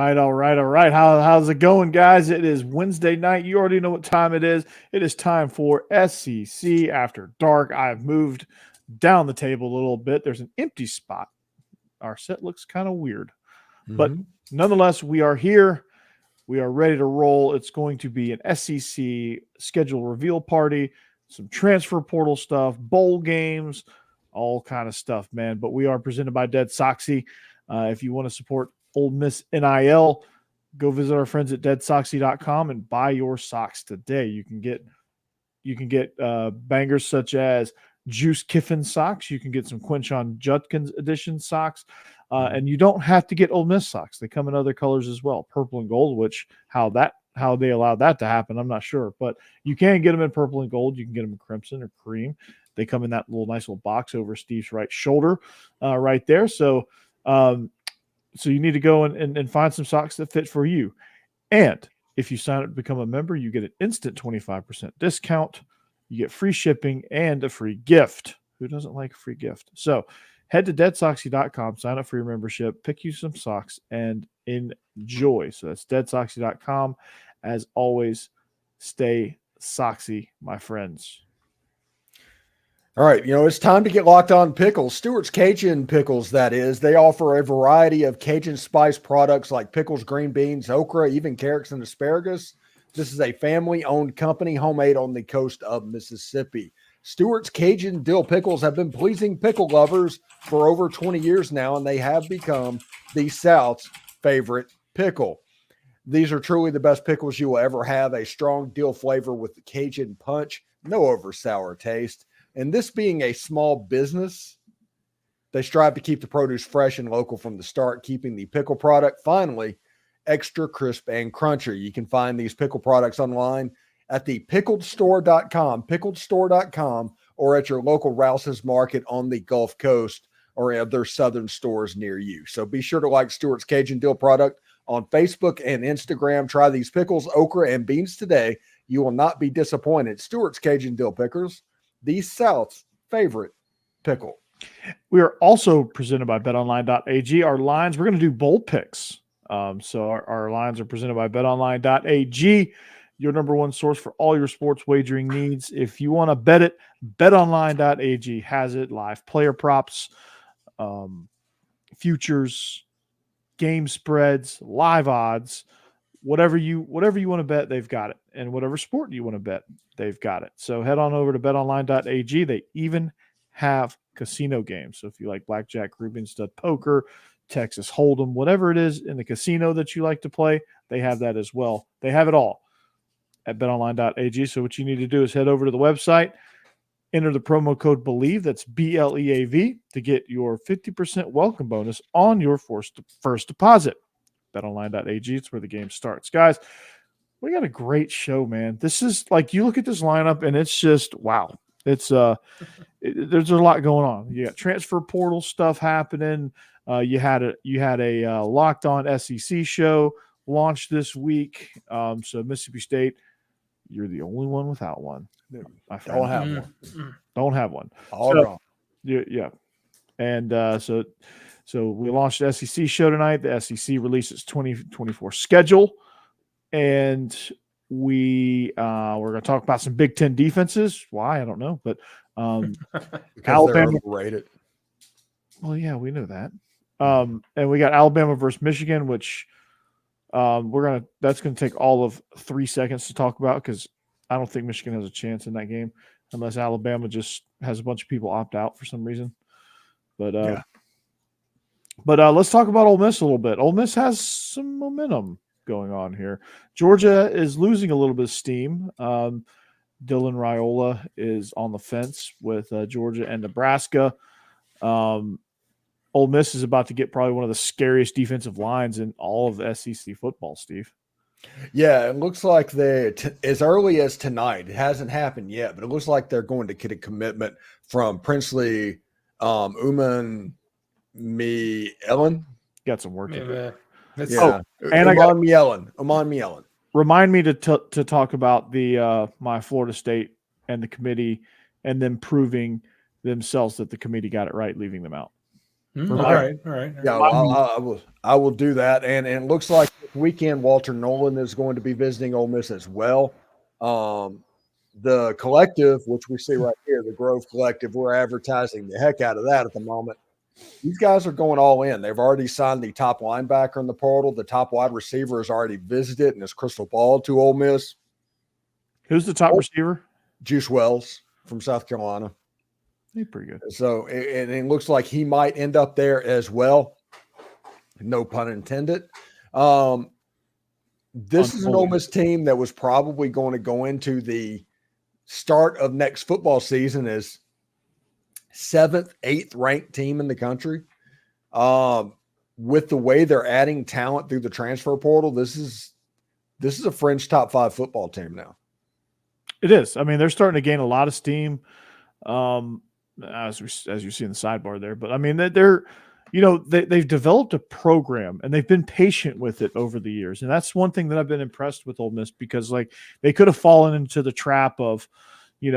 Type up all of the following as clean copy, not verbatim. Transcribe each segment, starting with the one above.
All right. How's it going, guys? It is Wednesday night. You already know what time it is. It is time for SEC After Dark. I've moved down the table a little bit. There's an empty spot. Our set looks kind of weird. But nonetheless, we are here. We are ready to roll. It's going to be an SEC schedule reveal party, some transfer portal stuff, bowl games, all kind of stuff, man. But we are presented by DeadSoxy. If you want to support Ole Miss NIL, go visit our friends at DeadSoxy.com and buy your socks today. You can get bangers such as Juice Kiffin socks. You can get some Quinshon Judkins edition socks. And you don't have to get Ole Miss socks. They come in other colors as well, purple and gold, which how they allowed that to happen, I'm not sure. But you can get them in purple and gold. You can get them in crimson or cream. They come in that nice little box over Steve's right shoulder right there. So you need to go and find some socks that fit for you. And if you sign up to become a member, you get an instant 25% discount. You get free shipping and a free gift. Who doesn't like a free gift? So head to DeadSoxy.com, sign up for your membership, pick you some socks, and enjoy. So that's DeadSoxy.com. As always, stay soxy, my friends. All right, it's time to get locked on pickles. Stewart's Cajun Pickles, that is. They offer a variety of Cajun spice products like pickles, green beans, okra, even carrots and asparagus. This is a family-owned company, homemade on the coast of Mississippi. Stewart's Cajun Dill Pickles have been pleasing pickle lovers for over 20 years now, and they have become the South's favorite pickle. These are truly the best pickles you will ever have. A strong dill flavor with the Cajun punch, no over sour taste. And this being a small business, they strive to keep the produce fresh and local from the start, keeping the pickle product finally extra crisp and crunchy. You can find these pickle products online at the pickledstore.com, or at your local Rouse's Market on the Gulf Coast or other southern stores near you. So be sure to like Stewart's Cajun Dill product on Facebook and Instagram. Try these pickles, okra, and beans today. You will not be disappointed. Stewart's Cajun Dill Pickers, the South's favorite pickle. We are also presented by betonline.ag. Our lines, we're going to do bowl picks. So our lines are presented by betonline.ag, your number one source for all your sports wagering needs. If you want to bet it, betonline.ag has it. Live player props, futures, game spreads, live odds, whatever you want to bet, they've got it. And whatever sport you want to bet, they've got it. So head on over to betonline.ag. They even have casino games. So if you like blackjack, Ruben stud poker, Texas Hold'em, whatever it is in the casino that you like to play, they have that as well. They have it all at betonline.ag. So what you need to do is head over to the website, enter the promo code Bleav, that's BLEAV, to get your 50% welcome bonus on your first deposit. BetOnline.ag, it's where the game starts. Guys, we got a great show, man. This is like, you look at this lineup and it's just, wow. It's there's a lot going on. You got transfer portal stuff happening. You had a Locked On SEC show launched this week. So Mississippi State, you're the only one without one. Don't have one. Don't have one. All wrong. Yeah. And so we launched the SEC show tonight. The SEC releases 2024 schedule, and we're going to talk about some Big Ten defenses. Why? I don't know, but Alabama overrated. Well, yeah, we know that. And we got Alabama versus Michigan, which that's going to take all of 3 seconds to talk about, because I don't think Michigan has a chance in that game unless Alabama just has a bunch of people opt out for some reason. But let's talk about Ole Miss a little bit. Ole Miss has some momentum going on here. Georgia is losing a little bit of steam. Dylan Raiola is on the fence with Georgia and Nebraska. Ole Miss is about to get probably one of the scariest defensive lines in all of SEC football, Steve. Yeah, it looks like as early as tonight, it hasn't happened yet, but it looks like they're going to get a commitment from Princely Umanmielen. Got some work to do. Yeah. And Umanmielen. Remind me to talk about the my Florida State and the committee, and them proving themselves that the committee got it right, leaving them out. All right. Yeah, well, I will do that. And it looks like this weekend Walter Nolen is going to be visiting Ole Miss as well. The collective, which we see right here, the Grove Collective, we're advertising the heck out of that at the moment. These guys are going all in. They've already signed the top linebacker in the portal. The top wide receiver has already visited and is crystal ball to Ole Miss. Who's the top receiver? Juice Wells from South Carolina. He's pretty good. So it looks like he might end up there as well. No pun intended. This is an Ole Miss team that was probably going to go into the start of next football season as 7th, 8th ranked team in the country. With the way they're adding talent through the transfer portal, this is a fringe top 5 football team now. It is. I mean, they're starting to gain a lot of steam, as you see in the sidebar there. But I mean, they've developed a program and they've been patient with it over the years, and that's one thing that I've been impressed with Ole Miss, because like they could have fallen into the trap of, he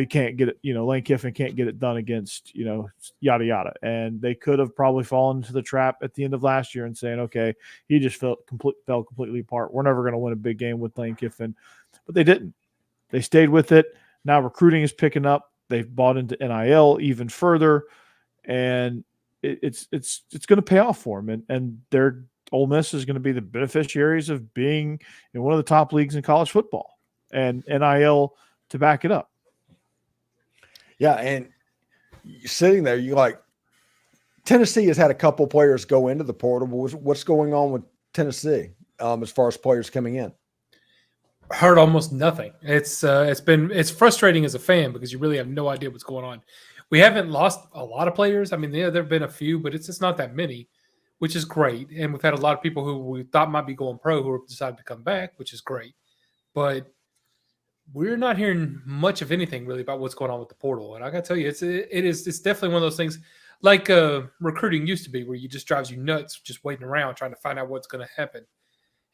can't get it. Lane Kiffin can't get it done against, yada yada, and they could have probably fallen into the trap at the end of last year and saying, okay, he just fell completely apart. We're never going to win a big game with Lane Kiffin, but they didn't. They stayed with it. Now recruiting is picking up. They've bought into NIL even further, and it's going to pay off for them. And their Ole Miss is going to be the beneficiaries of being in one of the top leagues in college football, and NIL to back it up. Yeah, and sitting there, Tennessee has had a couple players go into the portal. What's going on with Tennessee as far as players coming in? Heard almost nothing. It's frustrating as a fan because you really have no idea what's going on. We haven't lost a lot of players. I mean, there have been a few, but it's not that many, which is great. And we've had a lot of people who we thought might be going pro who have decided to come back, which is great. But we're not hearing much of anything really about what's going on with the portal. And I got to tell you, it's definitely one of those things like recruiting used to be, where you just drives you nuts just waiting around trying to find out what's going to happen.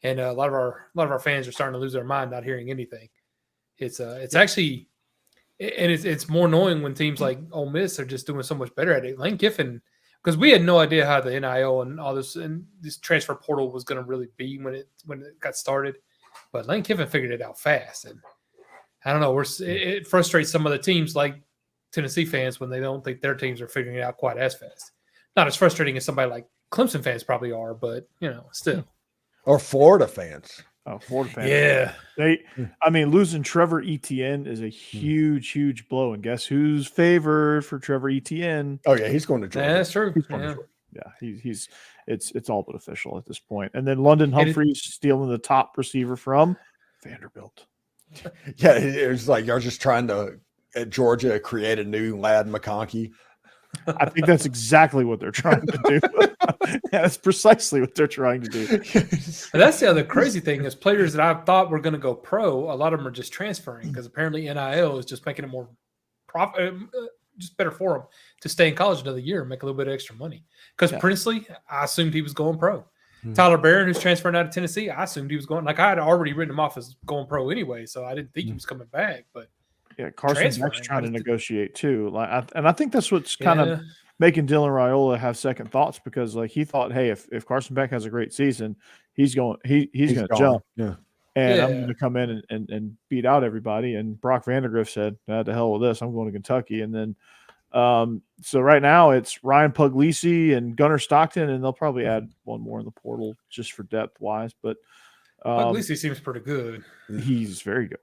And a lot of our fans are starting to lose their mind not hearing anything. It's actually, and it's more annoying when teams like Ole Miss are just doing so much better at it. Lane Kiffin, because we had no idea how the NIL and all this and this transfer portal was going to really be when it got started, but Lane Kiffin figured it out fast. And I don't know, it frustrates some of the teams like Tennessee fans when they don't think their teams are figuring it out quite as fast. Not as frustrating as somebody like Clemson fans probably are, but still. Or Florida fans. Oh, Florida fans. Yeah. Losing Trevor Etienne is a huge, huge blow. And guess who's favored for Trevor Etienne? Oh yeah, he's going to Georgia. Yeah, that's true. It's all but official at this point. And then London Humphreys stealing the top receiver from Vanderbilt. Yeah, it was like you're just trying to at Georgia create a new Ladd McConkey. I think that's exactly what they're trying to do. That's precisely what they're trying to do. And that's the other crazy thing is players that I thought were going to go pro, a lot of them are just transferring because apparently NIL is just making it more just better for them to stay in college another year and make a little bit of extra money. Because Princely, I assumed he was going pro. Tyler Barron, who's transferring out of Tennessee, I assumed he was going. Like I had already written him off as going pro anyway, so I didn't think he was coming back. But yeah, Carson Beck's trying to negotiate too. And I think that's what's kind of making Dylan Raiola have second thoughts, because like he thought, hey, if Carson Beck has a great season, he's going to jump. Yeah. And I'm going to come in and beat out everybody. And Brock Vandegrift said, to hell with this. I'm going to Kentucky. And then so right now it's Ryan Puglisi and Gunnar Stockton, and they'll probably add one more in the portal just for depth wise. But Puglisi seems pretty good. He's very good.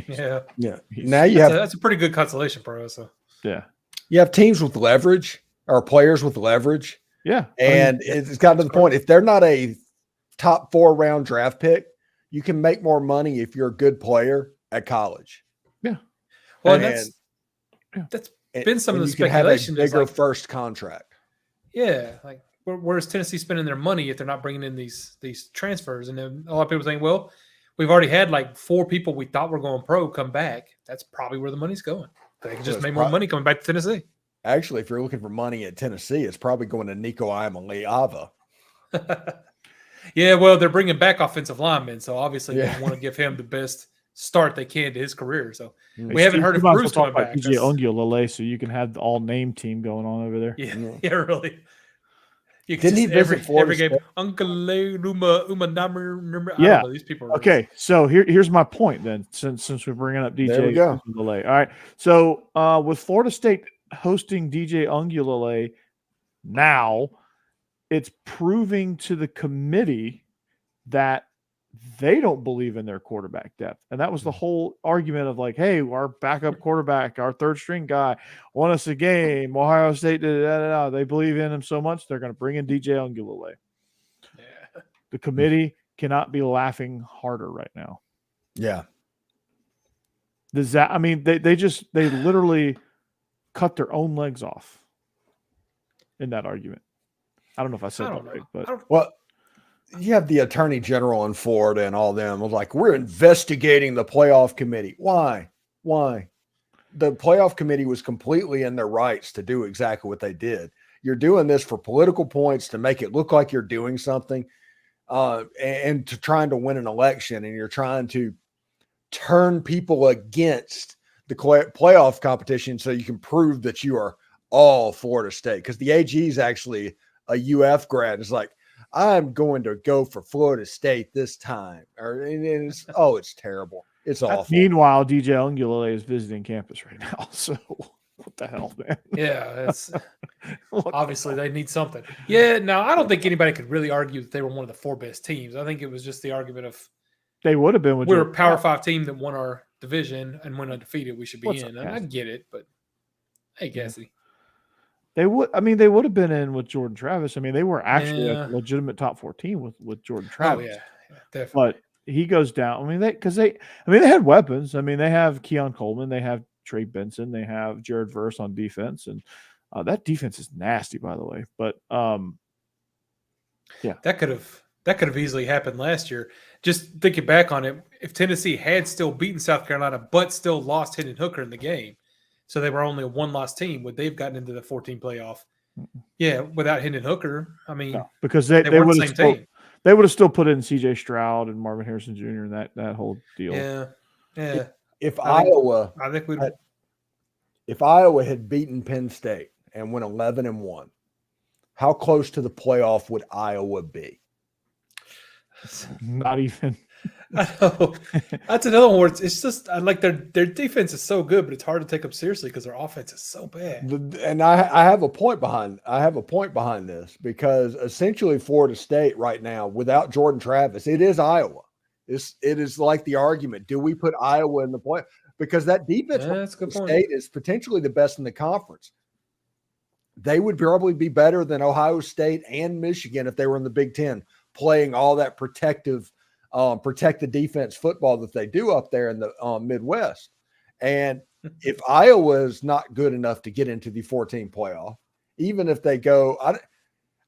Yeah. Now that's a pretty good consolation pro. So yeah, you have teams with leverage or players with leverage. Yeah, and it's gotten to the point, if they're not a top 4 round draft pick, you can make more money if you're a good player at college. Yeah. Well, that's been some of the speculation. You can have a bigger first contract. Yeah. Like, where's Tennessee spending their money if they're not bringing in these transfers? And then a lot of people saying, well, we've already had like 4 people we thought were going pro come back. That's probably where the money's going. They can just make more money coming back to Tennessee. Actually, if you're looking for money at Tennessee, it's probably going to Nico Iamaleava. Yeah, well, they're bringing back offensive linemen, so obviously they want to give him the best start they can to his career. So we haven't heard of Bruce coming back. PJ Ongulale, so you can have the all-name team going on over there. Yeah, really. You Didn't he visit every Florida game? State? Uncle Umanmielen. I Yeah. don't know. These people are Okay, so here's my point then. Since we're bringing up DJ There we go. Ungulale. All right. So with Florida State hosting DJ Ungulale now, it's proving to the committee that they don't believe in their quarterback depth. And that was the whole argument of like, hey, our backup quarterback, our third string guy won us a game. Ohio State did it. They believe in him so much, they're going to bring in DJ Ungulale. Yeah. The committee cannot be laughing harder right now. Yeah. Does that, I mean, they literally cut their own legs off in that argument. I don't know if I said that right, but well, you have the attorney general in Florida and all them was like, we're investigating the playoff committee. Why? The playoff committee was completely in their rights to do exactly what they did. You're doing this for political points to make it look like you're doing something and to trying to win an election, and you're trying to turn people against the playoff competition so you can prove that you are all Florida State. Because the AG is actually a UF grad. It's like, I'm going to go for Florida State this time. It's terrible. It's awful. Meanwhile, DJ Ungulale is visiting campus right now. So what the hell, man? Yeah, it's obviously they need something. Yeah, no, I don't think anybody could really argue that they were one of the 4 best teams. I think it was just the argument of they would have been with we're a Power 5 team that won our division and went undefeated. We should be What's in. up, And I get it, but hey, Cassidy. They would have been in with Jordan Travis. I mean, they were actually a legitimate top 14 with Jordan Travis. Oh, yeah, definitely. But he goes down. I mean, they had weapons. I mean, they have Keon Coleman, they have Trey Benson, they have Jared Verse on defense, and that defense is nasty, by the way. But yeah, that could have easily happened last year. Just thinking back on it, if Tennessee had still beaten South Carolina but still lost Hendon Hooker in the game, so they were only a 1-loss team, would they've gotten into the 14 playoff? Yeah, without Hendon Hooker, I mean, no, because they weren't would the have same still, team. they would have still put in C.J. Stroud and Marvin Harrison Jr. and that whole deal. Yeah. If I think we. If Iowa had beaten Penn State and went 11-1, how close to the playoff would Iowa be? Not even. I know. That's another one where it's just like their defense is so good, but it's hard to take them seriously because their offense is so bad. And I have a point behind this, because essentially Florida State right now, without Jordan Travis, it is Iowa. It is like the argument: do we put Iowa in the play? Because that defense that's a good point. State is potentially the best in the conference. They would probably be better than Ohio State and Michigan if they were in the Big Ten, playing all that protect the defense football that they do up there in the Midwest. And if Iowa is not good enough to get into the 14 playoff, even if they go,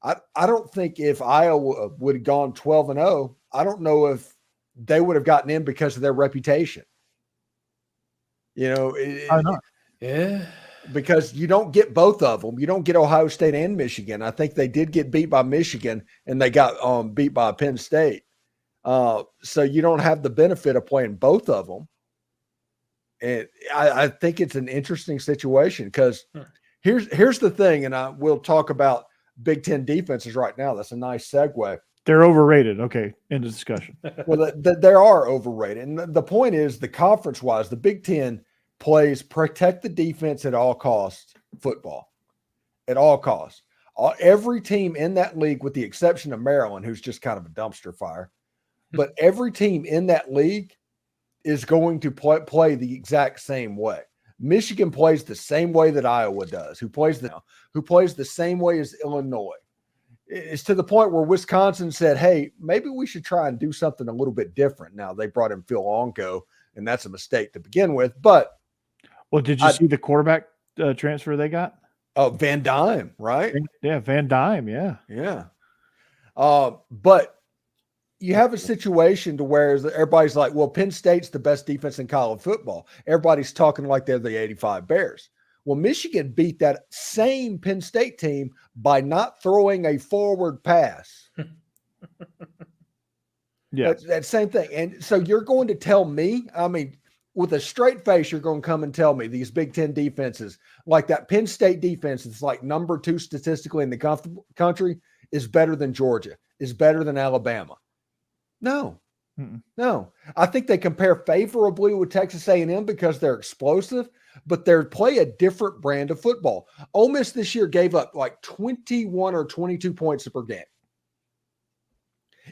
I don't think if Iowa would have gone 12-0, I don't know if they would have gotten in because of their reputation. You know, I know. Yeah. Because you don't get both of them. You don't get Ohio State and Michigan. I think they did get beat by Michigan, and they got beat by Penn State. So you don't have the benefit of playing both of them. And I think it's an interesting situation, because here's the thing, and we'll talk about Big Ten defenses right now. That's a nice segue. They're overrated. Okay, end of discussion. Well, they are overrated. And the point is, the conference-wise, the Big Ten plays protect the defense at all costs football. At all costs. Every team in that league, with the exception of Maryland, who's just kind of a dumpster fire, but every team in that league is going to play the exact same way. Michigan plays the same way that Iowa does, who plays the same way as Illinois. It's to the point where Wisconsin said, hey, maybe we should try and do something a little bit different. Now, they brought in Phil Ongo, and that's a mistake to begin with. But well, did you see the quarterback transfer they got? Van Dyne, right? Yeah, Van Dyne, yeah. Yeah. But you have a situation to where everybody's like, well, Penn State's the best defense in college football. Everybody's talking like they're the 85 Bears. Well, Michigan beat that same Penn State team by not throwing a forward pass. Yeah. That same thing. And so you're going to tell me, I mean, with a straight face, you're going to come and tell me these Big Ten defenses, like that Penn State defense, it's like number 2 statistically in the country, is better than Georgia, is better than Alabama. No. No. I think they compare favorably with Texas A&M because they're explosive, but they play a different brand of football. Ole Miss this year gave up like 21 or 22 points per game.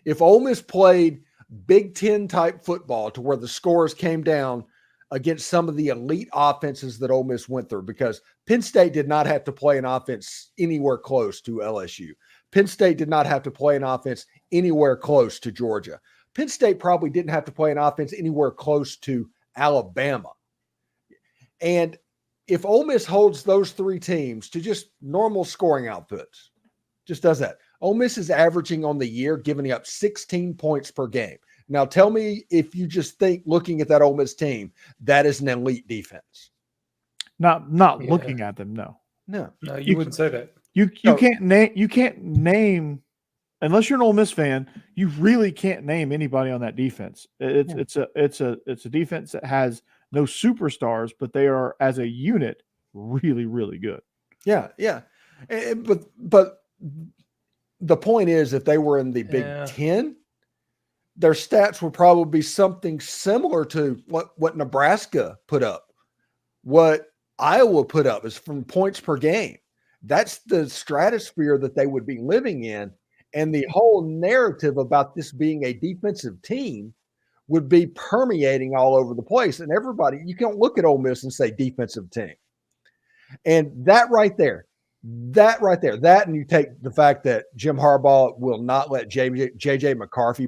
If Ole Miss played Big Ten type football to where the scores came down against some of the elite offenses that Ole Miss went through, because Penn State did not have to play an offense anywhere close to LSU. Penn State did not have to play an offense anywhere close to Georgia. Penn State probably didn't have to play an offense anywhere close to Alabama. And if Ole Miss holds those three teams to just normal scoring outputs, just does that. Ole Miss is averaging on the year, giving up 16 points per game. Now tell me if you just think, looking at that Ole Miss team, that is an elite defense. Not looking at them, no. No, you wouldn't say that. You can't name unless you're an Ole Miss fan, you really can't name anybody on that defense. It's a defense that has no superstars, but they are as a unit really, really good. Yeah. But the point is, if they were in the Big Ten, their stats would probably be something similar to what Nebraska put up, what Iowa put up is from points per game. That's the stratosphere that they would be living in. And the whole narrative about this being a defensive team would be permeating all over the place. And everybody, you can't look at Ole Miss and say defensive team. And that right there, and you take the fact that Jim Harbaugh will not let JJ McCarthy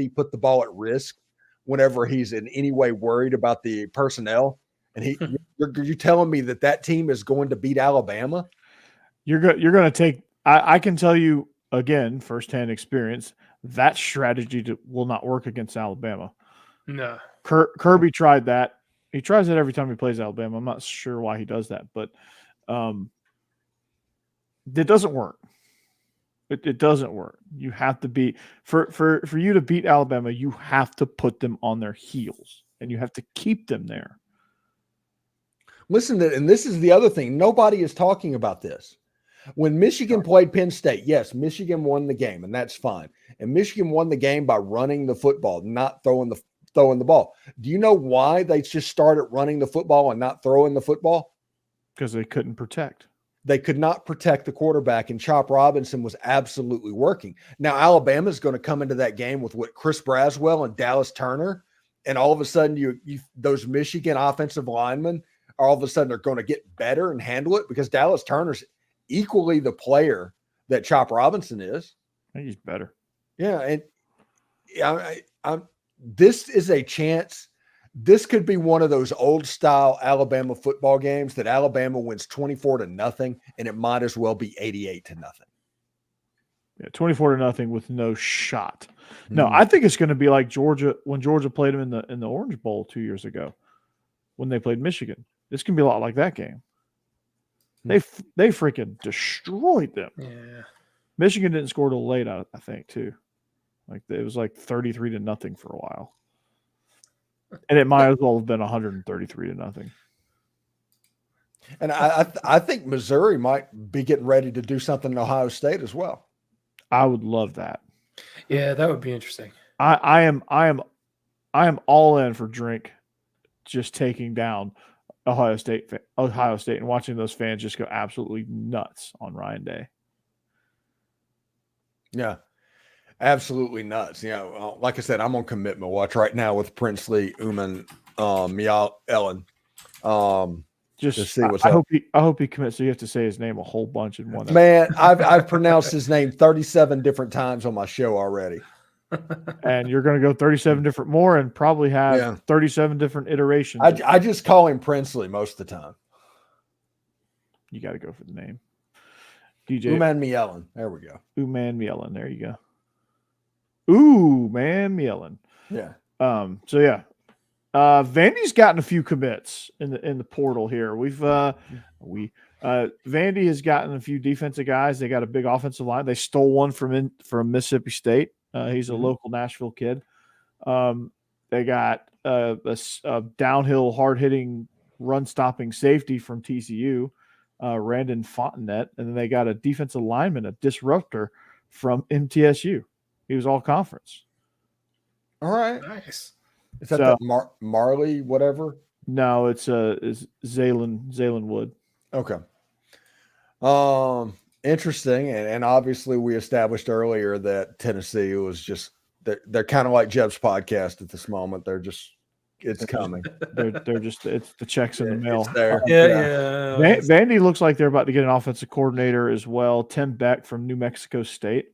put the ball at risk whenever he's in any way worried about the personnel. And you're telling me that team is going to beat Alabama? You're going to take. I can tell you again, firsthand experience, that strategy will not work against Alabama. No, Kirby tried that. He tries it every time he plays Alabama. I'm not sure why he does that, but it doesn't work. It doesn't work. You have to be for you to beat Alabama. You have to put them on their heels, and you have to keep them there. Listen to, and this is the other thing. Nobody is talking about this. When Michigan played Penn State, yes, Michigan won the game, and that's fine. And Michigan won the game by running the football, not throwing the ball. Do you know why they just started running the football and not throwing the football? Because they couldn't protect. They could not protect the quarterback, and Chop Robinson was absolutely working. Now, Alabama's going to come into that game with Chris Braswell and Dallas Turner, and all of a sudden you those Michigan offensive linemen all of a sudden are going to get better and handle it because Dallas Turner's equally the player that Chop Robinson is. I think he's better. Yeah, and this is a chance. This could be one of those old style Alabama football games that Alabama wins 24-0, and it might as well be 88-0. Yeah, 24-0 with no shot. No, I think it's going to be like Georgia when Georgia played them in the Orange Bowl 2 years ago when they played Michigan. This can be a lot like that game. They freaking destroyed them. Yeah. Michigan didn't score till late, I think, too. Like it was like 33-0 for a while. And it might as well have been 133-0. And I think Missouri might be getting ready to do something in Ohio State as well. I would love that. Yeah, that would be interesting. I am all in for Drink just taking down Ohio State and watching those fans just go absolutely nuts on Ryan Day. Yeah, absolutely nuts. You know, like I said, I'm on commitment watch right now with Princely Umanmielen. Just to see what's up. I hope he commits. So you have to say his name a whole bunch in one. Man, I've pronounced his name 37 different times on my show already. And you're going to go 37 different more and probably have 37 different iterations. I just call him Princely most of the time. You got to go for the name. DJ Umanmielen. There we go. Umanmielen. There you go. Umanmielen. Yeah. So yeah. Vandy's gotten a few commits in the portal here. Vandy has gotten a few defensive guys. They got a big offensive line. They stole one from Mississippi State. He's a local Nashville kid. They got a downhill, hard-hitting, run-stopping safety from TCU. Randon Fontenette, and then they got a defensive lineman, a disruptor from MTSU. He was all conference. All right. Nice. Is that the Marley, whatever? No, it's Zaylen Wood. Okay. Interesting. And obviously we established earlier that Tennessee was just, they're kind of like Jeb's podcast at this moment. They're just, it's coming. They're just, it's the checks in the mail. It's there. Yeah. Vandy looks like they're about to get an offensive coordinator as well. Tim Beck from New Mexico State.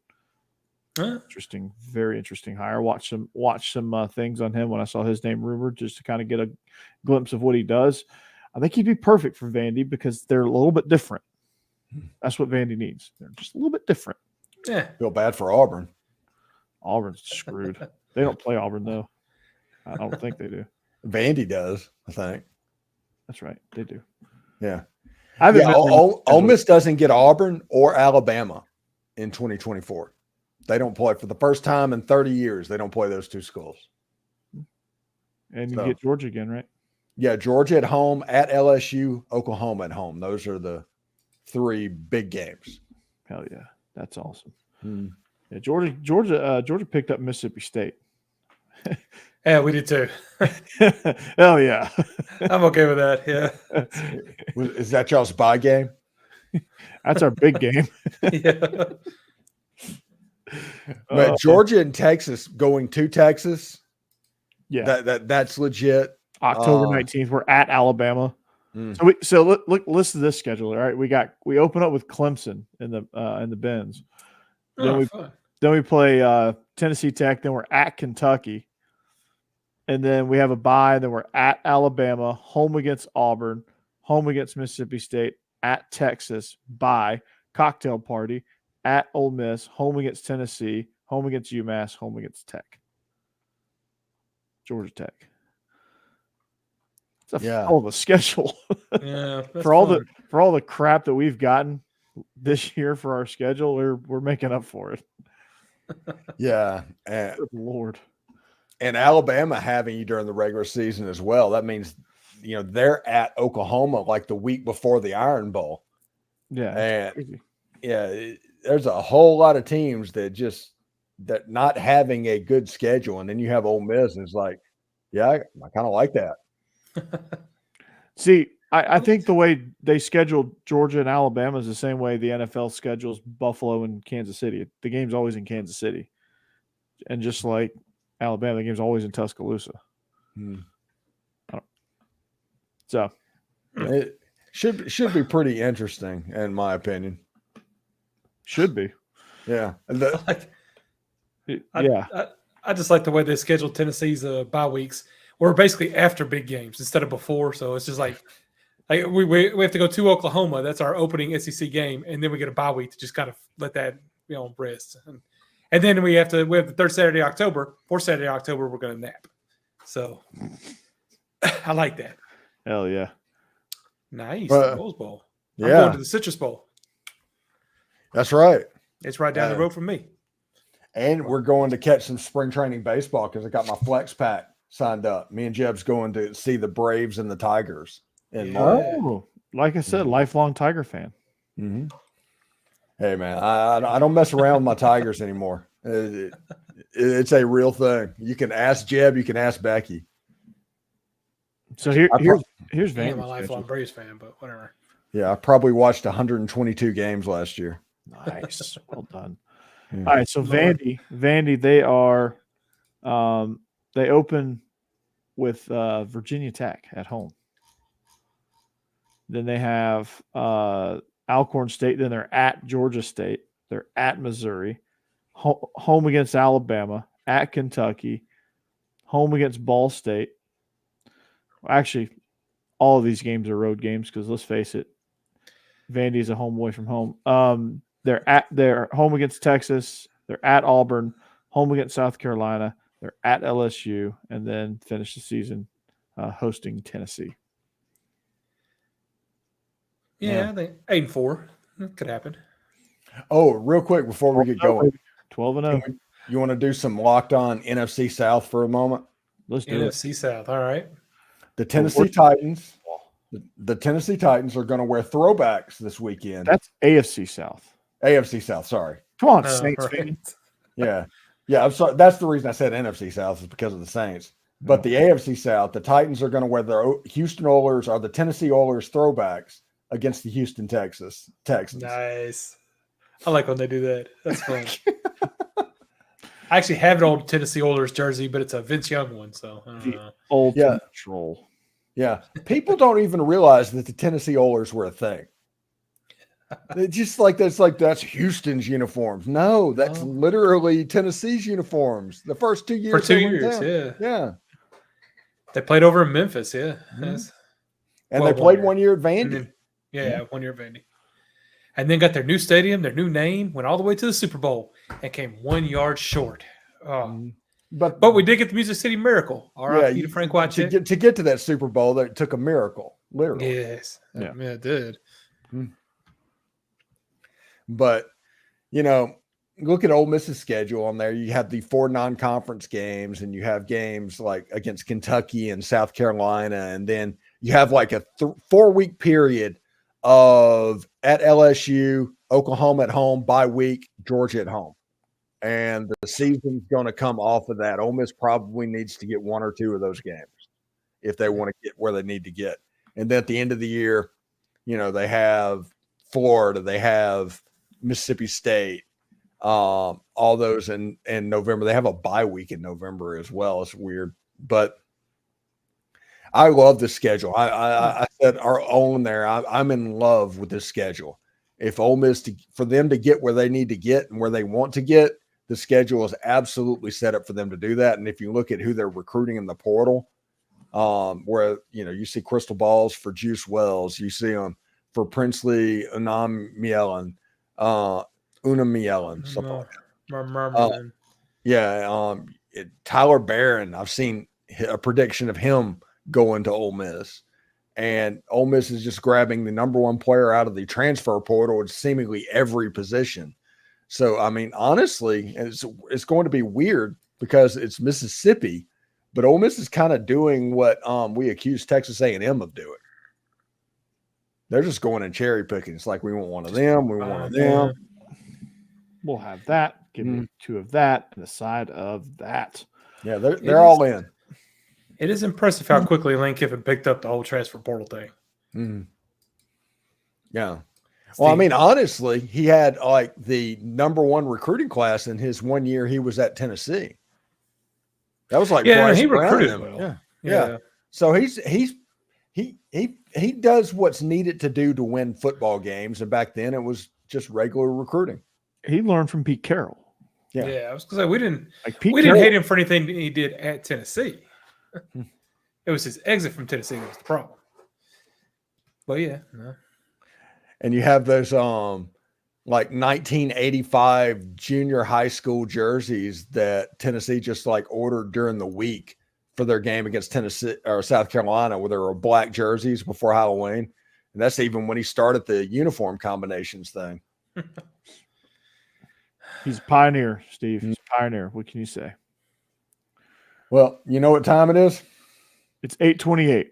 Interesting, very interesting hire. Watch some things on him when I saw his name rumored, just to kind of get a glimpse of what he does. I think he'd be perfect for Vandy because they're a little bit different. That's what Vandy needs. They're just a little bit different. Yeah. Feel bad for Auburn. Auburn's screwed. They don't play Auburn though. I don't think they do. Vandy does, I think. That's right, they do. Yeah. Ole Miss doesn't get Auburn or Alabama in 2024. They don't play for the first time in 30 years. They don't play those two schools. And you get Georgia again, right? Yeah, Georgia at home, at LSU, Oklahoma at home. Those are the three big games. Hell yeah, that's awesome. Yeah, Georgia picked up Mississippi State. Yeah, we did too. Hell yeah, I'm okay with that. Yeah. Is that y'all's bye game? That's our big game. Yeah. But Georgia and Texas going to Texas. Yeah, that's legit. October 19th, we're at Alabama. So look, listen to this schedule. All right, we open up with Clemson in the Benz. Then we play Tennessee Tech. Then we're at Kentucky, and then we have a bye. Then we're at Alabama, home against Auburn, home against Mississippi State, at Texas, bye, cocktail party, at Ole Miss, home against Tennessee, home against UMass, home against Tech, Georgia Tech. It's a hell of a schedule. Yeah, for all the crap that we've gotten this year for our schedule, we're making up for it. Yeah, Good Lord. And Alabama having you during the regular season as well. That means they're at Oklahoma like the week before the Iron Bowl. Yeah, and there's a whole lot of teams that not having a good schedule, and then you have Ole Miss, and it's like, yeah, I kind of like that. See, I think the way they scheduled Georgia and Alabama is the same way the NFL schedules Buffalo and Kansas City. The game's always in Kansas City. And just like Alabama, the game's always in Tuscaloosa. So it should be pretty interesting, in my opinion. Should be. Yeah. I just like the way they scheduled Tennessee's bye weeks. We're basically after big games instead of before. So it's just like we have to go to Oklahoma. That's our opening SEC game. And then we get a bye week to just kind of let that rest. And then we have the third Saturday of October. Fourth Saturday of October, we're going to nap. So I like that. Hell yeah. Nice. The Rose Bowl. I'm Yeah. going to the Citrus Bowl. That's right. It's right down the road from me. And we're going to catch some spring training baseball because I got my flex pack signed up. Me and Jeb's going to see the Braves and the Tigers in March. Oh, like I said, lifelong Tiger fan. Mm-hmm. Hey, man, I don't mess around with my Tigers anymore. It's a real thing. You can ask Jeb. You can ask Becky. So here's I'm Vandy's a lifelong schedule. Braves fan, but whatever. Yeah, I probably watched 122 games last year. Nice. Well done. Yeah. All right, so Vandy, they are they open with Virginia Tech at home. Then they have Alcorn State. Then they're at Georgia State. They're at Missouri. Home against Alabama. At Kentucky. Home against Ball State. Actually, all of these games are road games because let's face it, Vandy's a home away from home. They're home against Texas. They're at Auburn. Home against South Carolina. They're at LSU, and then finish the season hosting Tennessee. Yeah, they 8-4. That could happen. Oh, real quick before we get going, 12-0. You want to do some locked on NFC South for a moment? Let's do it. NFC South. All right. The Tennessee Titans The Tennessee Titans are going to wear throwbacks this weekend. That's AFC South. AFC South, sorry. Come on, Oh, Saints right. fans. Yeah. Yeah, I'm sorry. That's the reason I said NFC South is because of the Saints. But the AFC South, the Titans are going to wear their Houston Oilers or the Tennessee Oilers throwbacks against the Houston Texans. Nice. I like when they do that. That's fun. I actually have an old Tennessee Oilers jersey, but it's a Vince Young one, so I don't know. Old Yeah. troll. Yeah. People don't even realize that the Tennessee Oilers were a thing. It's just that's Houston's uniforms. No, that's literally Tennessee's uniforms. The first 2 years. For 2 they went years, down. yeah. Yeah. They played over in Memphis, yeah. Yes. And Well, they played 1 1 year at And Vandy. then, yeah, 1 year of Vandy. And then got their new stadium, their new name, went all the way to the Super Bowl, and came 1 yard short. Oh. But we did get the Music City Miracle. R.I.P. to Frank White. to get to that Super Bowl, that took a miracle, literally. Yes. Yeah. Yeah, it did. But, look at Ole Miss's schedule on there. You have the 4 non-conference games, and you have games like against Kentucky and South Carolina, and then you have like a 4-week period of at LSU, Oklahoma at home, bye week, Georgia at home. And the season's going to come off of that. Ole Miss probably needs to get 1 or 2 of those games if they want to get where they need to get. And then at the end of the year, they have Florida, they have Mississippi State, all those in November. They have a bye week in November as well. It's weird, but I love the schedule. I said our own there. I'm in love with this schedule. If Ole Miss, for them to get where they need to get and where they want to get, the schedule is absolutely set up for them to do that. And if you look at who they're recruiting in the portal, where you see crystal balls for Juice Wells, you see them for Princely Umanmielen, something like that. Tyler Barron, I've seen a prediction of him going to Ole Miss, and Ole Miss is just grabbing the number 1 player out of the transfer portal at seemingly every position. So, I mean, honestly, it's going to be weird because it's Mississippi, but Ole Miss is kind of doing what we accused Texas A&M of doing. They're just going and cherry picking. It's like we want one of them, we want one of them. We'll have that. Give me 2 of that and a side of that. Yeah, they're all in. It is impressive how quickly Lane Kiffin picked up the whole transfer portal thing. Yeah. Well, I mean, honestly, he had like the number 1 recruiting class in his 1 year he was at Tennessee. That was like Bryce he Brown. recruited well. Yeah. So he does what's needed to do to win football games, and back then it was just regular recruiting. He learned from Pete Carroll. Yeah, I was going to say we didn't Carroll, hate him for anything he did at Tennessee. It was his exit from Tennessee that was the problem. But yeah, no. And you have those like 1985 junior high school jerseys that Tennessee just like ordered during the week for their game against Tennessee or South Carolina, where there were black jerseys before Halloween. And that's even when he started the uniform combinations thing. He's a pioneer, Steve. He's a pioneer. What can you say? Well, you know what time it is? It's 8:28.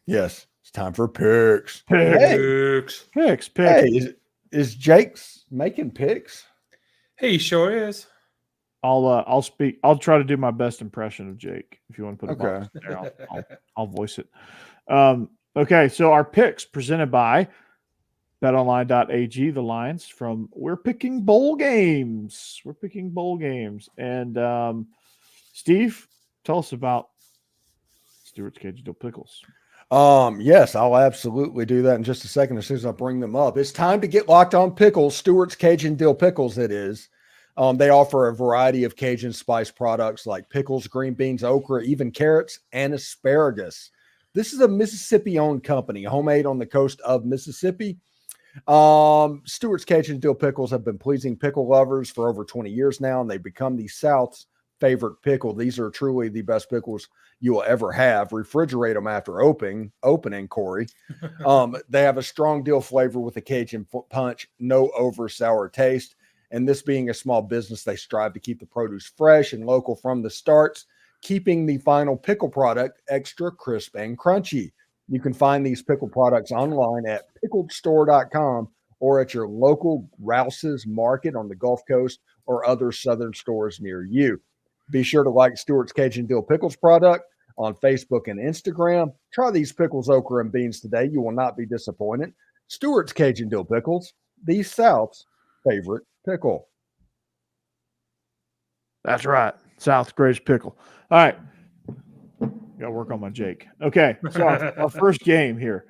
Yes. It's time for picks. Picks. Hey, is Jake's making picks? He sure is. I'll speak. I'll try to do my best impression of Jake. If you want to put a box in there, I'll voice it. Okay, so our picks presented by BetOnline.ag. The lines from we're picking bowl games. And Steve, tell us about Stewart's Cajun Dill Pickles. Yes, I'll absolutely do that in just a second as soon as I bring them up. It's time to get locked on pickles. Stewart's Cajun Dill Pickles, it is. They offer a variety of Cajun spice products like pickles, green beans, okra, even carrots, and asparagus. This is a Mississippi-owned company, homemade on the coast of Mississippi. Stewart's Cajun Dill Pickles have been pleasing pickle lovers for over 20 years now, and they've become the South's favorite pickle. These are truly the best pickles you will ever have. Refrigerate them after opening, Corey. They have a strong dill flavor with a Cajun punch, no over sour taste. And this being a small business, they strive to keep the produce fresh and local from the starts, keeping the final pickle product extra crisp and crunchy. You can find these pickle products online at pickledstore.com or at your local Rouse's Market on the Gulf Coast or other southern stores near you. Be sure to like Stewart's Cajun Dill Pickles product on Facebook and Instagram. Try these pickles, okra, and beans today. You will not be disappointed. Stewart's Cajun Dill Pickles, the South's favorite pickle. That's right. South's greatest pickle. All right. Got to work on my Jake. Okay. So our first game here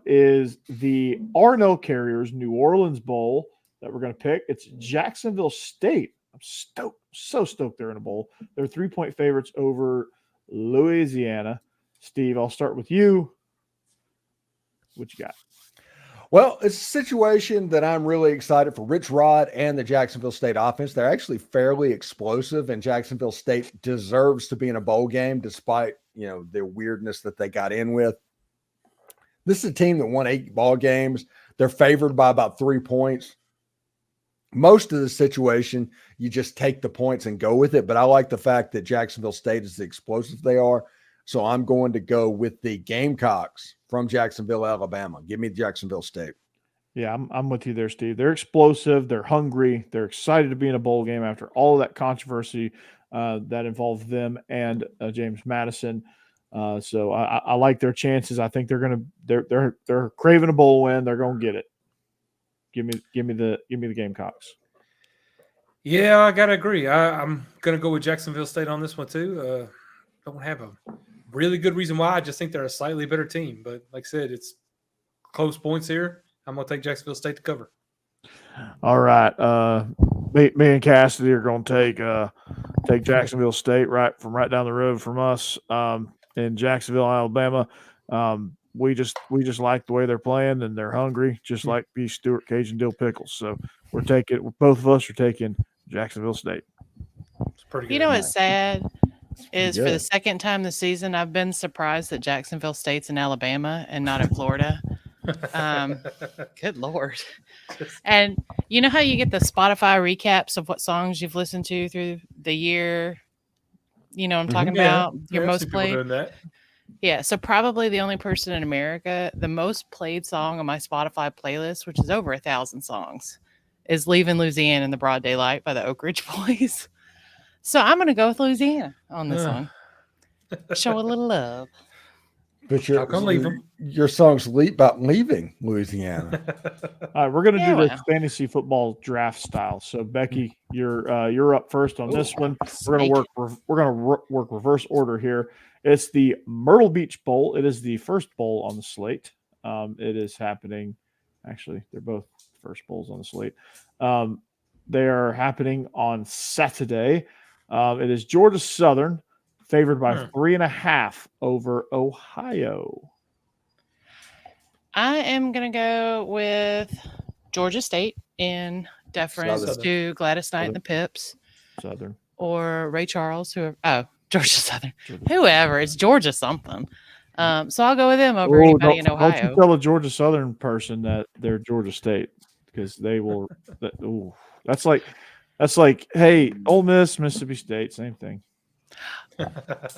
is the R&L Carriers New Orleans Bowl that we're going to pick. It's Jacksonville State. I'm stoked. So stoked they're in a bowl. They're 3-point favorites over Louisiana. Steve, I'll start with you. What you got? Well, it's a situation that I'm really excited for Rich Rod and the Jacksonville State offense. They're actually fairly explosive, and Jacksonville State deserves to be in a bowl game despite, the weirdness that they got in with. This is a team that won 8 ball games. They're favored by about 3 points. Most of the situation, you just take the points and go with it, but I like the fact that Jacksonville State is the explosive they are. So I'm going to go with the Gamecocks from Jacksonville, Alabama. Give me Jacksonville State. Yeah, I'm with you there, Steve. They're explosive. They're hungry. They're excited to be in a bowl game after all of that controversy that involved them and James Madison. So I like their chances. I think they're craving a bowl win. They're going to get it. Give me the Gamecocks. Yeah, I gotta agree. I'm gonna go with Jacksonville State on this one too. Don't have a really good reason why. I just think they're a slightly better team. But like I said, it's close points here. I'm going to take Jacksonville State to cover. All right. Me and Cassidy are going to take Jacksonville State right down the road from us in Jacksonville, Alabama. We just like the way they're playing, and they're hungry, just like B. Stewart Cajun Dill Pickles. So both of us are taking Jacksonville State. It's pretty good. You know what's sad is for the second time this season, I've been surprised that Jacksonville State's in Alabama and not in Florida. Good Lord. And you know how you get the Spotify recaps of what songs you've listened to through the year? You know what I'm talking about? Your most played? Yeah. So probably the only person in America, the most played song on my Spotify playlist, which is over 1,000 songs, is Leaving Louisiana in the Broad Daylight by the Oak Ridge Boys. So I'm going to go with Louisiana on this one. Show a little love. But your song's about leaving Louisiana. All right, we're going to do this fantasy football draft style. So Becky, you're up first on this one. We're going to work reverse order here. It's the Myrtle Beach Bowl. It is the first bowl on the slate. It is happening. Actually, they're both first bowls on the slate. They are happening on Saturday. It is Georgia Southern, favored by 3.5 over Ohio. I am going to go with Georgia State in deference to Gladys Knight and the Pips. Southern. Or Ray Charles, Georgia Southern. Whoever. It's Georgia something. So I'll go with them over anybody in Ohio. Don't you tell a Georgia Southern person that they're Georgia State, because they will. That's like, hey, Ole Miss, Mississippi State, same thing.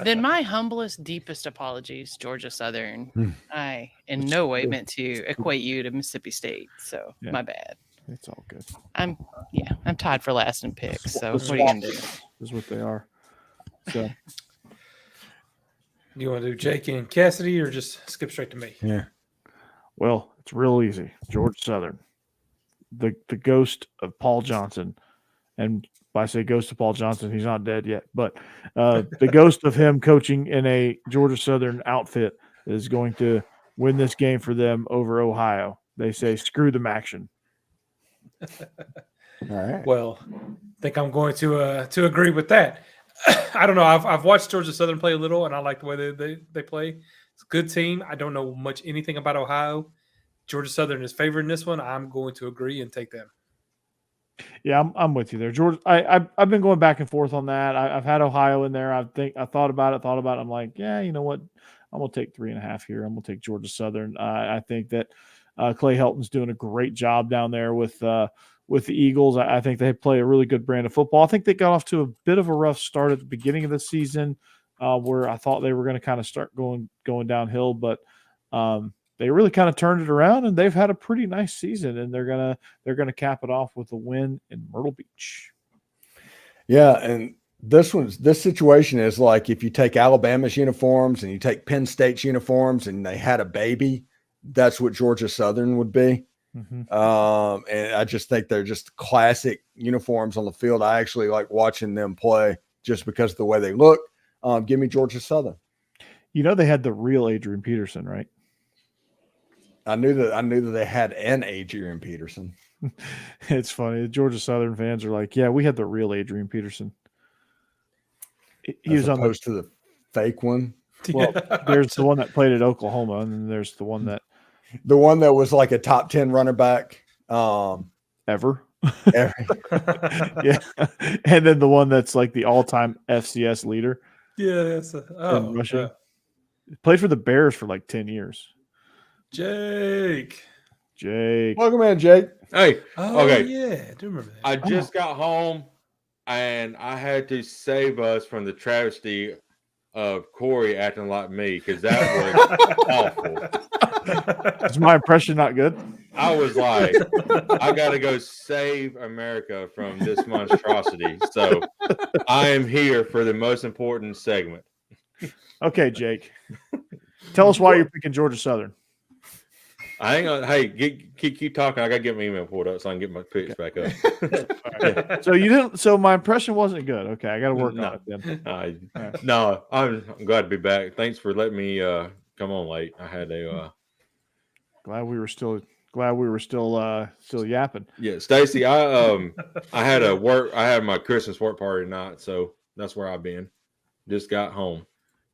Then my humblest, deepest apologies, Georgia Southern. I in no way meant to equate you to Mississippi State, so my bad. It's all good. I'm tied for last in picks. So what are you gonna do? This is what they are. So, you want to do Jake and Cassidy, or just skip straight to me? Yeah. Well, it's real easy. Georgia Southern, the ghost of Paul Johnson, and I say ghost of Paul Johnson, he's not dead yet, but the ghost of him coaching in a Georgia Southern outfit is going to win this game for them over Ohio. They say, screw them action. All right. Well, I think I'm going to agree with that. I don't know. I've watched Georgia Southern play a little, and I like the way they play. It's a good team. I don't know anything about Ohio. Georgia Southern is favored in this one. I'm going to agree and take them. Yeah, I'm with you there, George. I've been going back and forth on that. I've had Ohio in there. I thought about it. I'm like, yeah, you know what? I'm gonna take 3.5 here. I'm gonna take Georgia Southern. I think that Clay Helton's doing a great job down there with the Eagles. I think they play a really good brand of football. I think they got off to a bit of a rough start at the beginning of the season. where I thought they were going to kind of start going downhill, but they really kind of turned it around, and they've had a pretty nice season, and they're gonna cap it off with a win in Myrtle Beach. Yeah, and this situation is like if you take Alabama's uniforms and you take Penn State's uniforms and they had a baby, that's what Georgia Southern would be. Mm-hmm. And I just think they're just classic uniforms on the field. I actually like watching them play just because of the way they look. Give me Georgia Southern. You know they had the real Adrian Peterson, right? I knew that they had an Adrian Peterson. It's funny. The Georgia Southern fans are like, "Yeah, we had the real Adrian Peterson." He was opposed to the fake one. Well, there's the one that played at Oklahoma, and then there's the one that was like a top 10 running back ever. Yeah, and then the one that's like the all-time FCS leader. Yeah, that's in rushing. Played for the Bears for like 10 years. Jake. Welcome in, Jake. Hey. Okay. Yeah, I do remember that. I just got home and I had to save us from the travesty of Corey acting like me because that was awful. Is my impression not good? I was like, I got to go save America from this monstrosity. So I am here for the most important segment. Okay, Jake. Tell us why you're picking Georgia Southern. I ain't gonna. Hey, keep talking. I gotta get my email pulled up so I can get my picks back up. Right. So you didn't. So my impression wasn't good. Okay, I got to work on it then. No, I'm glad to be back. Thanks for letting me come on late. I had a. Glad we were still yapping. Yeah, Stacey, I had my Christmas work party tonight, so that's where I've been. Just got home.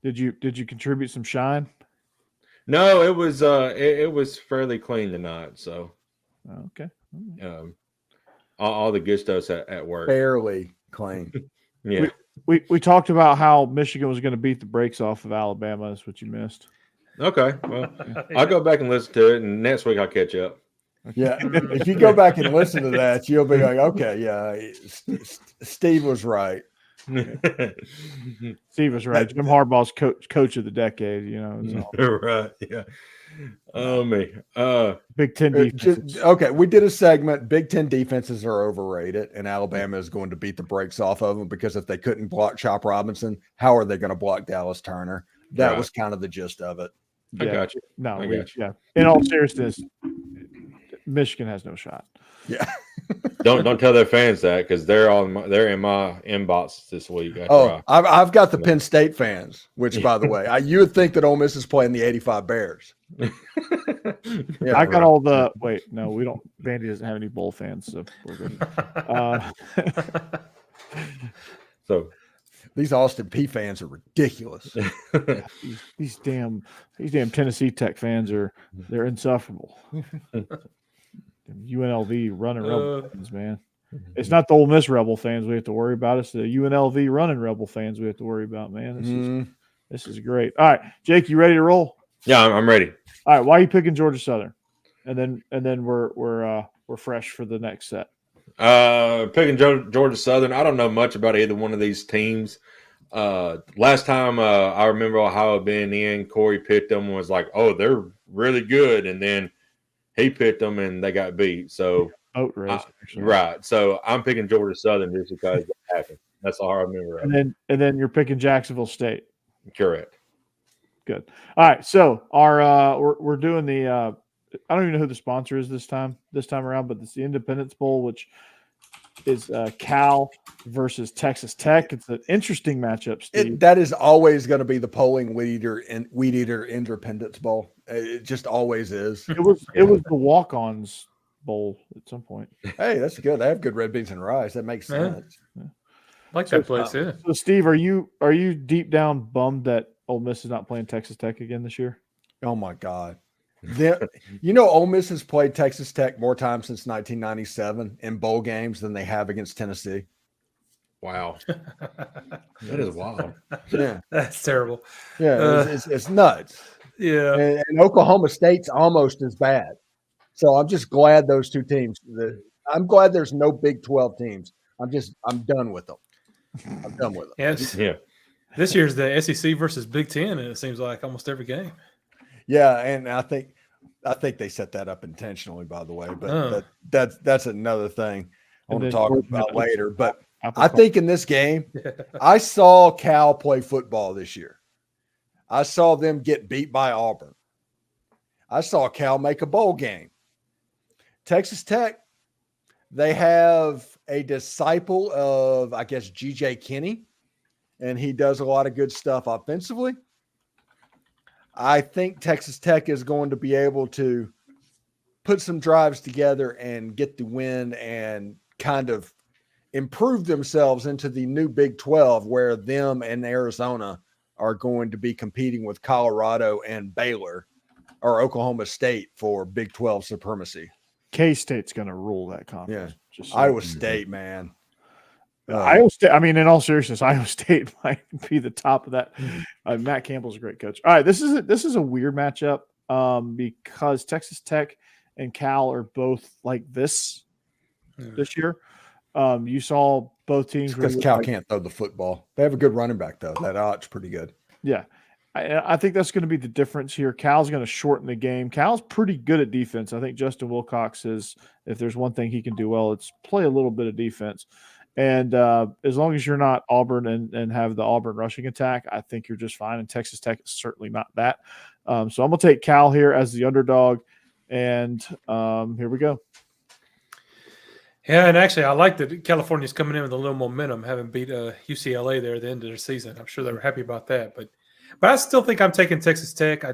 Did you contribute some shine? No, it was fairly clean tonight. So, okay. All the good stuff's at work. Fairly clean. Yeah. We talked about how Michigan was going to beat the brakes off of Alabama. That's what you missed. Okay. Well, I'll go back and listen to it, and next week I'll catch up. Yeah. If you go back and listen to that, you'll be like, okay, yeah, Steve was right. Steve was right. Jim Harbaugh's coach of the decade, you know. Right. Yeah. Oh, me. Big Ten defenses. Okay, we did a segment. Big Ten defenses are overrated, and Alabama is going to beat the brakes off of them because if they couldn't block Chop Robinson, how are they going to block Dallas Turner? That was kind of the gist of it. I got you. No, yeah. In all seriousness, Michigan has no shot. Yeah. Don't tell their fans that because they're in my inbox this week. I've got the Penn State fans, which by the way, you would think that Ole Miss is playing the '85 Bears. Yeah, I got all the no, we don't. Vandy doesn't have any bowl fans, so we're good. So these Austin Peay fans are ridiculous. These damn Tennessee Tech fans they're insufferable. UNLV running Rebel fans, man. It's not the Ole Miss Rebel fans we have to worry about. It's the UNLV running Rebel fans we have to worry about, man. This is great. All right, Jake, you ready to roll? Yeah, I'm ready. All right, why are you picking Georgia Southern? And then we're fresh for the next set. Picking Georgia Southern. I don't know much about either one of these teams. Last time I remember Ohio being in, Corey picked them and was like, "Oh, they're really good," and then he picked them and they got beat. So right. So I'm picking Georgia Southern just because it happened. That's all I remember. And then you're picking Jacksonville State. Correct. Good. All right. So our we're doing the I don't even know who the sponsor is this time around, but it's the Independence Bowl, which is Cal versus Texas Tech. It's an interesting matchup, Steve. That is always going to be the polling weed eater Independence Bowl. It just always is. It was the Walk-Ons Bowl at some point. Hey, that's good. They have good red beans and rice. That makes sense. Yeah. Like that place, yeah. So, Steve, are you deep down bummed that Ole Miss is not playing Texas Tech again this year? Oh my God. Ole Miss has played Texas Tech more times since 1997 in bowl games than they have against Tennessee. Wow. That is wild. Yeah. That's terrible. Yeah, it's nuts. Yeah. And Oklahoma State's almost as bad. So I'm just glad those two teams. I'm glad there's no Big 12 teams. I'm done with them. I'm done with them. Yes. Yeah. This year's the SEC versus Big Ten, and it seems like almost every game. Yeah, and I think they set that up intentionally, by the way. But that's another thing I want to talk about later. But I think in this game, I saw Cal play football this year. I saw them get beat by Auburn. I saw Cal make a bowl game. Texas Tech, they have a disciple of, I guess, G.J. Kinney, and he does a lot of good stuff offensively. I think Texas Tech is going to be able to put some drives together and get the win and kind of improve themselves into the new Big 12, where them and Arizona are going to be competing with Colorado and Baylor or Oklahoma State for Big 12 supremacy. K-State's going to rule that conference. Yeah. Iowa State, man. Iowa State, I mean, in all seriousness, Iowa State might be the top of that. Matt Campbell's a great coach. All right, this is a weird matchup because Texas Tech and Cal are both like this year. You saw both teams because Cal can't throw the football. They have a good running back though. That odd's pretty good. Yeah, I think that's going to be the difference here. Cal's going to shorten the game. Cal's pretty good at defense. I think Justin Wilcox is, if there's one thing he can do well, it's play a little bit of defense. And as long as you're not Auburn and have the Auburn rushing attack, I think you're just fine. And Texas Tech is certainly not that. So I'm going to take Cal here as the underdog. And here we go. Yeah, and actually, I like that California's coming in with a little momentum, having beat UCLA there at the end of their season. I'm sure they were happy about that. But I still think I'm taking Texas Tech. I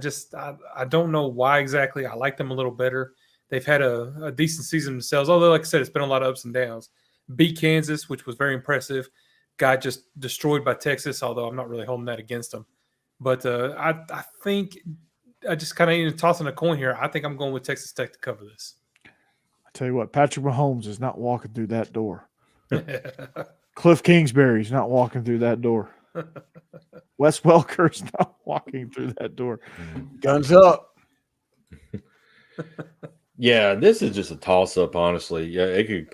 don't know why exactly. I like them a little better. They've had a decent season themselves, although, like I said, it's been a lot of ups and downs. Beat Kansas, which was very impressive. Got just destroyed by Texas, although I'm not really holding that against them. But I think I just kind of tossing a coin here. I think I'm going with Texas Tech to cover this. I tell you what, Patrick Mahomes is not walking through that door. Cliff Kingsbury's not walking through that door. Wes Welker's not walking through that door. Guns up. Yeah, this is just a toss-up, honestly. Yeah, it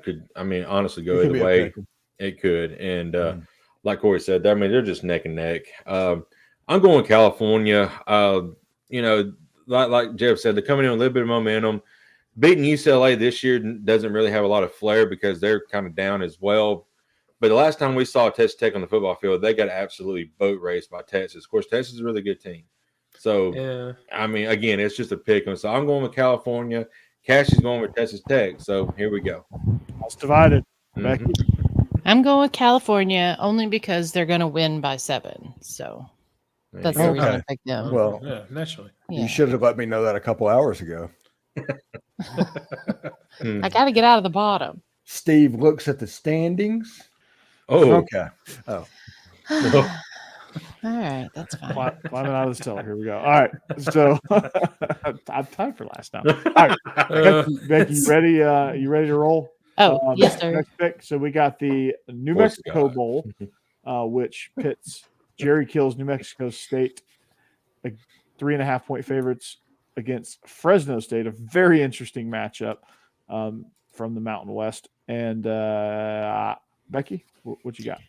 could. I mean, honestly, go either way. It could, and like Corey said, I mean, they're just neck and neck. I'm going California. Like Jeb said, they're coming in with a little bit of momentum. Beating UCLA this year doesn't really have a lot of flair because they're kind of down as well. But the last time we saw Texas Tech on the football field, they got absolutely boat raced by Texas. Of course, Texas is a really good team. So, yeah. I mean, again, it's just a pick. So I'm going with California. Cash is going with Texas Tech. So here we go. It's divided. Mm-hmm. Becky? I'm going with California only because they're going to win by 7. So that's the reason I picked them. Well, yeah, naturally. You should have let me know that a couple hours ago. I got to get out of the bottom. Steve looks at the standings. Oh, okay. Oh. All right, that's fine. Climbing out of the cellar. Here we go. All right. So I've time for last time. All right. Becky, you ready? You ready to roll? Oh, yes, sir. Next pick. So we got the New Mexico Bowl, which pits Jerry Kill's New Mexico State, 3.5-point favorites against Fresno State. A very interesting matchup from the Mountain West. And Becky, what you got?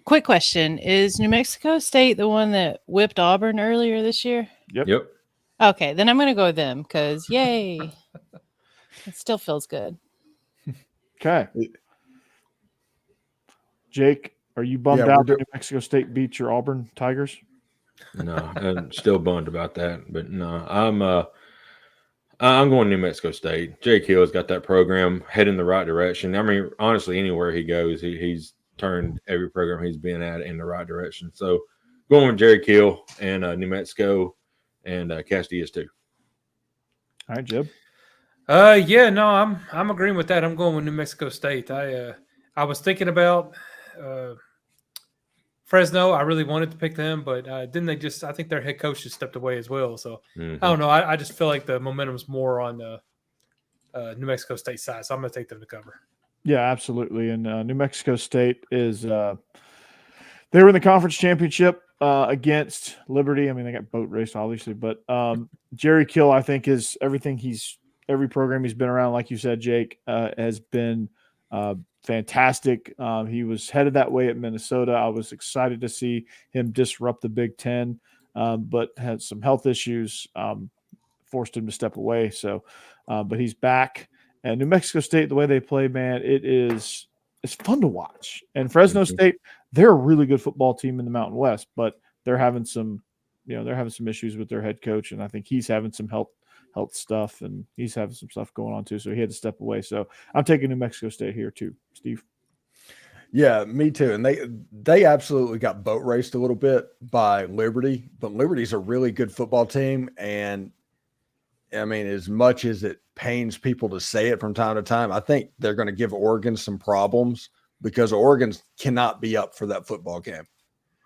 Quick question. Is New Mexico State the one that whipped Auburn earlier this year? Yep. Okay, then I'm going to go with them because, yay, it still feels good. Okay. Jake, are you bummed out that New Mexico State beat your Auburn Tigers? No, I'm still bummed about that. But no, I'm going New Mexico State. Jake Hill's got that program heading in the right direction. I mean, honestly, anywhere he goes, he's turned every program he's been at in the right direction. So going with Jerry Kill and New Mexico and Cash Diaz too. All right, Jeb. Yeah, no, I'm agreeing with that. I'm going with New Mexico State. I was thinking about Fresno. I really wanted to pick them, but didn't they just? I think their head coach just stepped away as well. So I don't know. I just feel like the momentum's more on the New Mexico State side. So I'm going to take them to cover. Yeah, absolutely. And New Mexico State is they were in the conference championship against Liberty. I mean, they got boat raced, obviously, but Jerry Kill, I think, is every program he's been around, like you said, Jake, has been fantastic. He was headed that way at Minnesota. I was excited to see him disrupt the Big Ten, but had some health issues, forced him to step away. So, but he's back. And New Mexico State, the way they play, man, it's fun to watch. And Fresno State, they're a really good football team in the Mountain West, but they're having some issues with their head coach, and I think he's having some health stuff, and he's having some stuff going on too. So he had to step away. So I'm taking New Mexico State here too, Steve. Yeah, me too. And they absolutely got boat raced a little bit by Liberty, but Liberty's a really good football team. And I mean, as much as it pains people to say it from time to time, I think they're going to give Oregon some problems because Oregon cannot be up for that football game.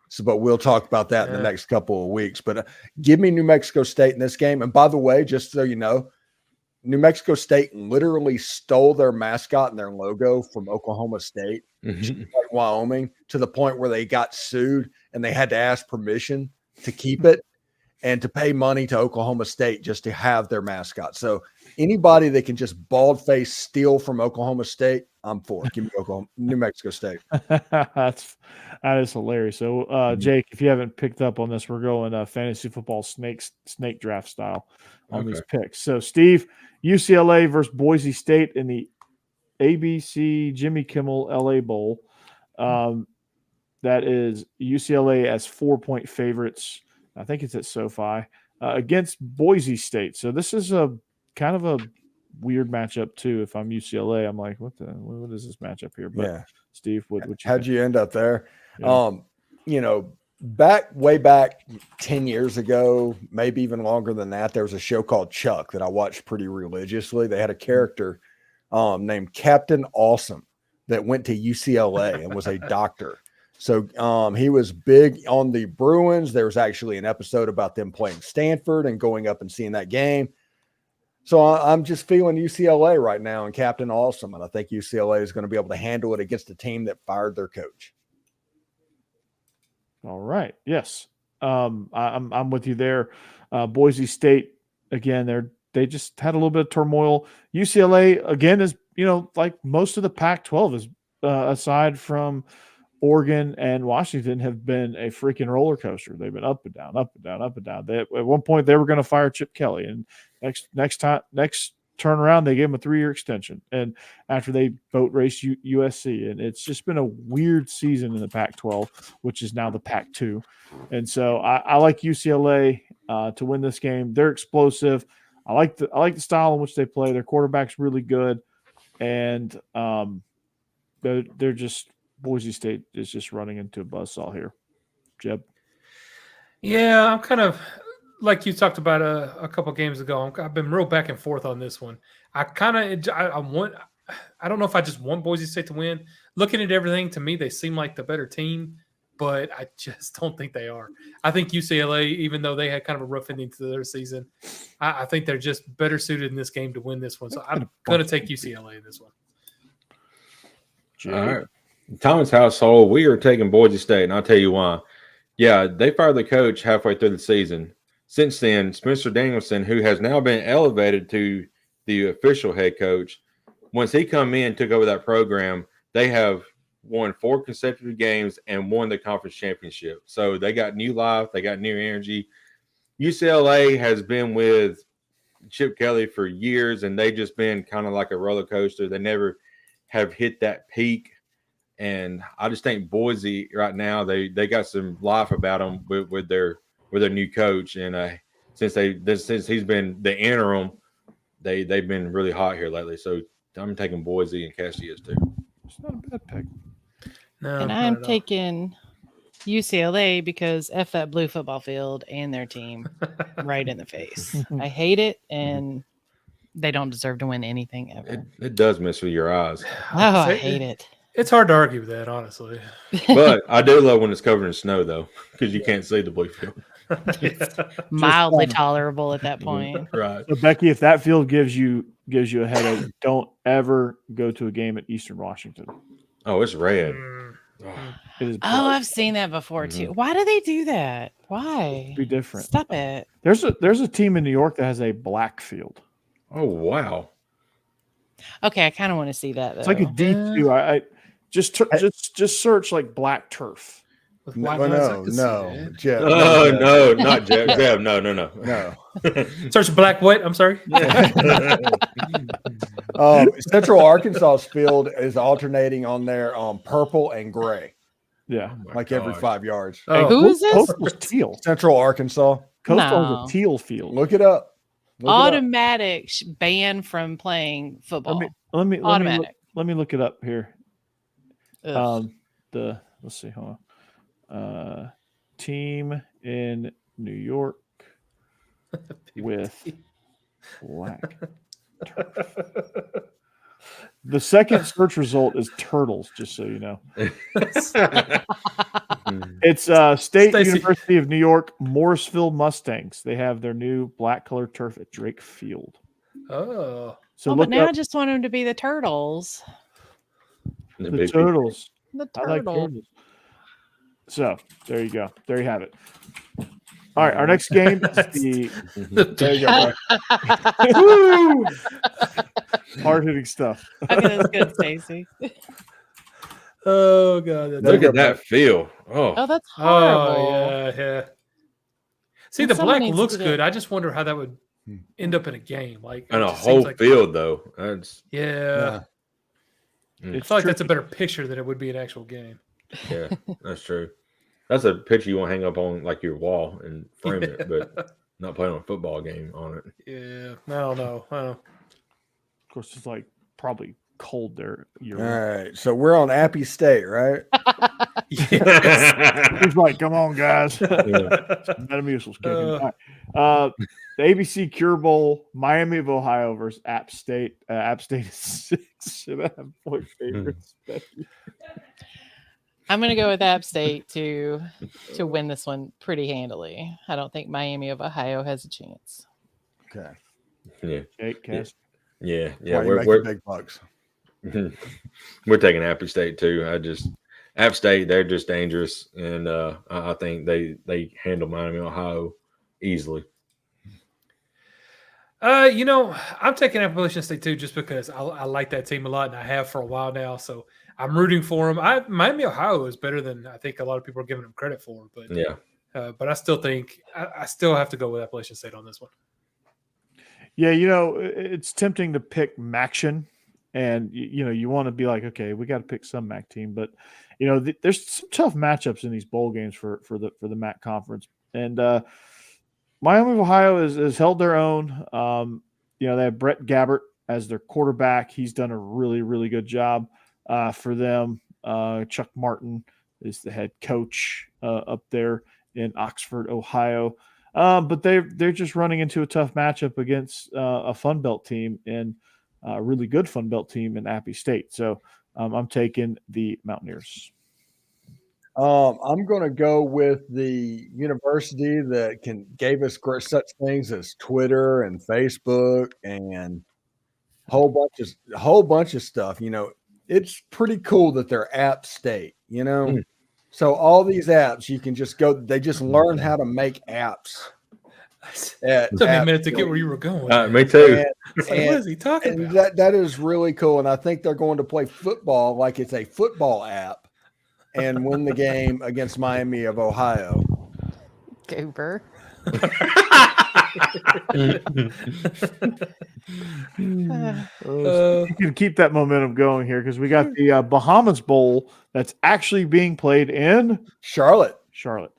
So, but we'll talk about that in the next couple of weeks. But give me New Mexico State in this game. And by the way, just so you know, New Mexico State literally stole their mascot and their logo from Oklahoma State, like Wyoming, to the point where they got sued and they had to ask permission to keep it and to pay money to Oklahoma State just to have their mascot. So anybody that can just bald-faced steal from Oklahoma State, I'm for. Give me New Mexico State. That is hilarious. So, Jake, if you haven't picked up on this, we're going fantasy football snake draft style on these picks. So, Steve, UCLA versus Boise State in the ABC Jimmy Kimmel LA Bowl. That is UCLA as 4-point favorites. I think it's at SoFi against Boise State. So this is a kind of a weird matchup too. If I'm UCLA, I'm like, what is this matchup here? But yeah. Steve, how'd you end up there? Yeah. Way back 10 years ago, maybe even longer than that, there was a show called Chuck that I watched pretty religiously. They had a character named Captain Awesome that went to UCLA and was a doctor. So he was big on the Bruins. There was actually an episode about them playing Stanford and going up and seeing that game. So I'm just feeling UCLA right now and Captain Awesome, and I think UCLA is going to be able to handle it against a team that fired their coach. All right. Yes. I'm with you there. Boise State, again, they just had a little bit of turmoil. UCLA, again, is, like most of the Pac-12 is aside from Oregon and Washington have been a freaking roller coaster. They've been up and down, up and down, up and down. At one point, they were going to fire Chip Kelly, and next turnaround, they gave him a 3-year extension. And after they boat raced USC, and it's just been a weird season in the Pac-12, which is now the Pac-2. And so I like UCLA to win this game. They're explosive. I like the style in which they play. Their quarterback's really good, and they're just. Boise State is just running into a buzzsaw here. Jeb? Yeah, I'm kind of like you talked about a couple games ago. I've been real back and forth on this one. I don't know if I just want Boise State to win. Looking at everything, to me, they seem like the better team, but I just don't think they are. I think UCLA, even though they had kind of a rough ending to their season, I think they're just better suited in this game to win this one. So I'm going to take UCLA in this one. All right. Thomas household, we are taking Boise State, and I'll tell you why. Yeah, they fired the coach halfway through the season. Since then, Spencer Danielson, who has now been elevated to the official head coach, once he come in and took over that program, they have won 4 consecutive games and won the conference championship. So they got new life, they got new energy. UCLA has been with Chip Kelly for years, and they've just been kind of like a roller coaster. They never have hit that peak. And I just think Boise right now, they got some life about them with their new coach. And since he's been the interim, they've been really hot here lately. So I'm taking Boise and Cassie is too. It's not a bad pick. No, and I'm taking UCLA because F that blue football field and their team right in the face. I hate it, and they don't deserve to win anything ever. It does mess with your eyes. Oh, I hate it. It's hard to argue with that, honestly. But I do love when it's covered in snow, though, because you can't see the blue field. Mildly tolerable at that point. Right. So, Becky, if that field gives you a headache, don't ever go to a game at Eastern Washington. Oh, it's red. It is. I've seen that before too. Why do they do that? Why? Be different. Stop it. There's a team in New York that has a black field. Oh, wow. Okay, I kind of want to see that. Though. It's like a D2. I just search like black turf. With No, white lines, I could see no, that. Jeb. No, not Jeb. Jeb, no. No. Search black what? I'm sorry. Central Arkansas's field is alternating on there purple and gray, Yeah. like every 5 yards. Oh. Who is this? Coastal's teal. Central Arkansas. Coastal's No. a teal field. Look it up. Automatic ban from playing football. Let me Automatic. let me look it up here. Ugh. Let's see, hold on. Team in New York with black turf. The second search result is turtles, just so you know. It's State Stacey. University of New York, Morrisville Mustangs. They have their new black colored turf at Drake Field. Oh. So but look now up I just want them to be the turtles. the turtles. The I like turtle. turtles. So there you go. There you have it. All right, our next game is There you go. Woo! Hard hitting stuff. Okay, that's good, Stacey. Oh god. Look at that feel. Oh, Oh, that's horrible. Oh yeah. See, And the someone black needs looks to do good. that. I just wonder how that would end up in a game. Like and it a just seems whole like- field though. That's Yeah. I It's feel like that's a tricky. better picture than it would be an actual game. yeah, that's true. That's a picture you want to hang up on like your wall and frame it, but not playing on a football game on it. Yeah. I don't know. Of course, it's like probably cold there. All right. So we're on Appy State, right? He's like, come on, guys. Yeah. Metamucil's kicking. All right. The ABC Cure Bowl, Miami of Ohio versus App State. App State is 6. Should I have point favorites? I'm going to go with App State to win this one pretty handily. I don't think Miami of Ohio has a chance. Okay. Yeah, Jake, Cass. yeah. Why you making big bucks? We're taking Appy State too. App State, they're just dangerous, and I think they handle Miami, Ohio easily. I'm taking Appalachian State too, just because I like that team a lot, and I have for a while now. So I'm rooting for them. Miami, Ohio is better than I think a lot of people are giving them credit for. But Yeah, but I still think I still have to go with Appalachian State on this one. Yeah, it's tempting to pick Maction, and you want to be like, okay, we got to pick some MAC team, but there's some tough matchups in these bowl games for the MAC conference, and Miami of Ohio has held their own. They have Brett Gabbert as their quarterback. He's done a really, really good job for them. Chuck Martin is the head coach up there in Oxford, Ohio. But they're just running into a tough matchup against a Fun Belt team and a really good Fun Belt team in Appy State. So I'm taking the Mountaineers. I'm going to go with the university that gave us such things as Twitter and Facebook and a whole bunch of stuff. It's pretty cool that they're App State. So all these apps, you can just go. They just learn how to make apps. It took me a minute to get where you were going. me too. It's like, what is he talking And about? that is really cool. And I think they're going to play football like it's a football app and win the game against Miami of Ohio. Goober. You can keep that momentum going here because we got the Bahamas Bowl that's actually being played in Charlotte. Charlotte.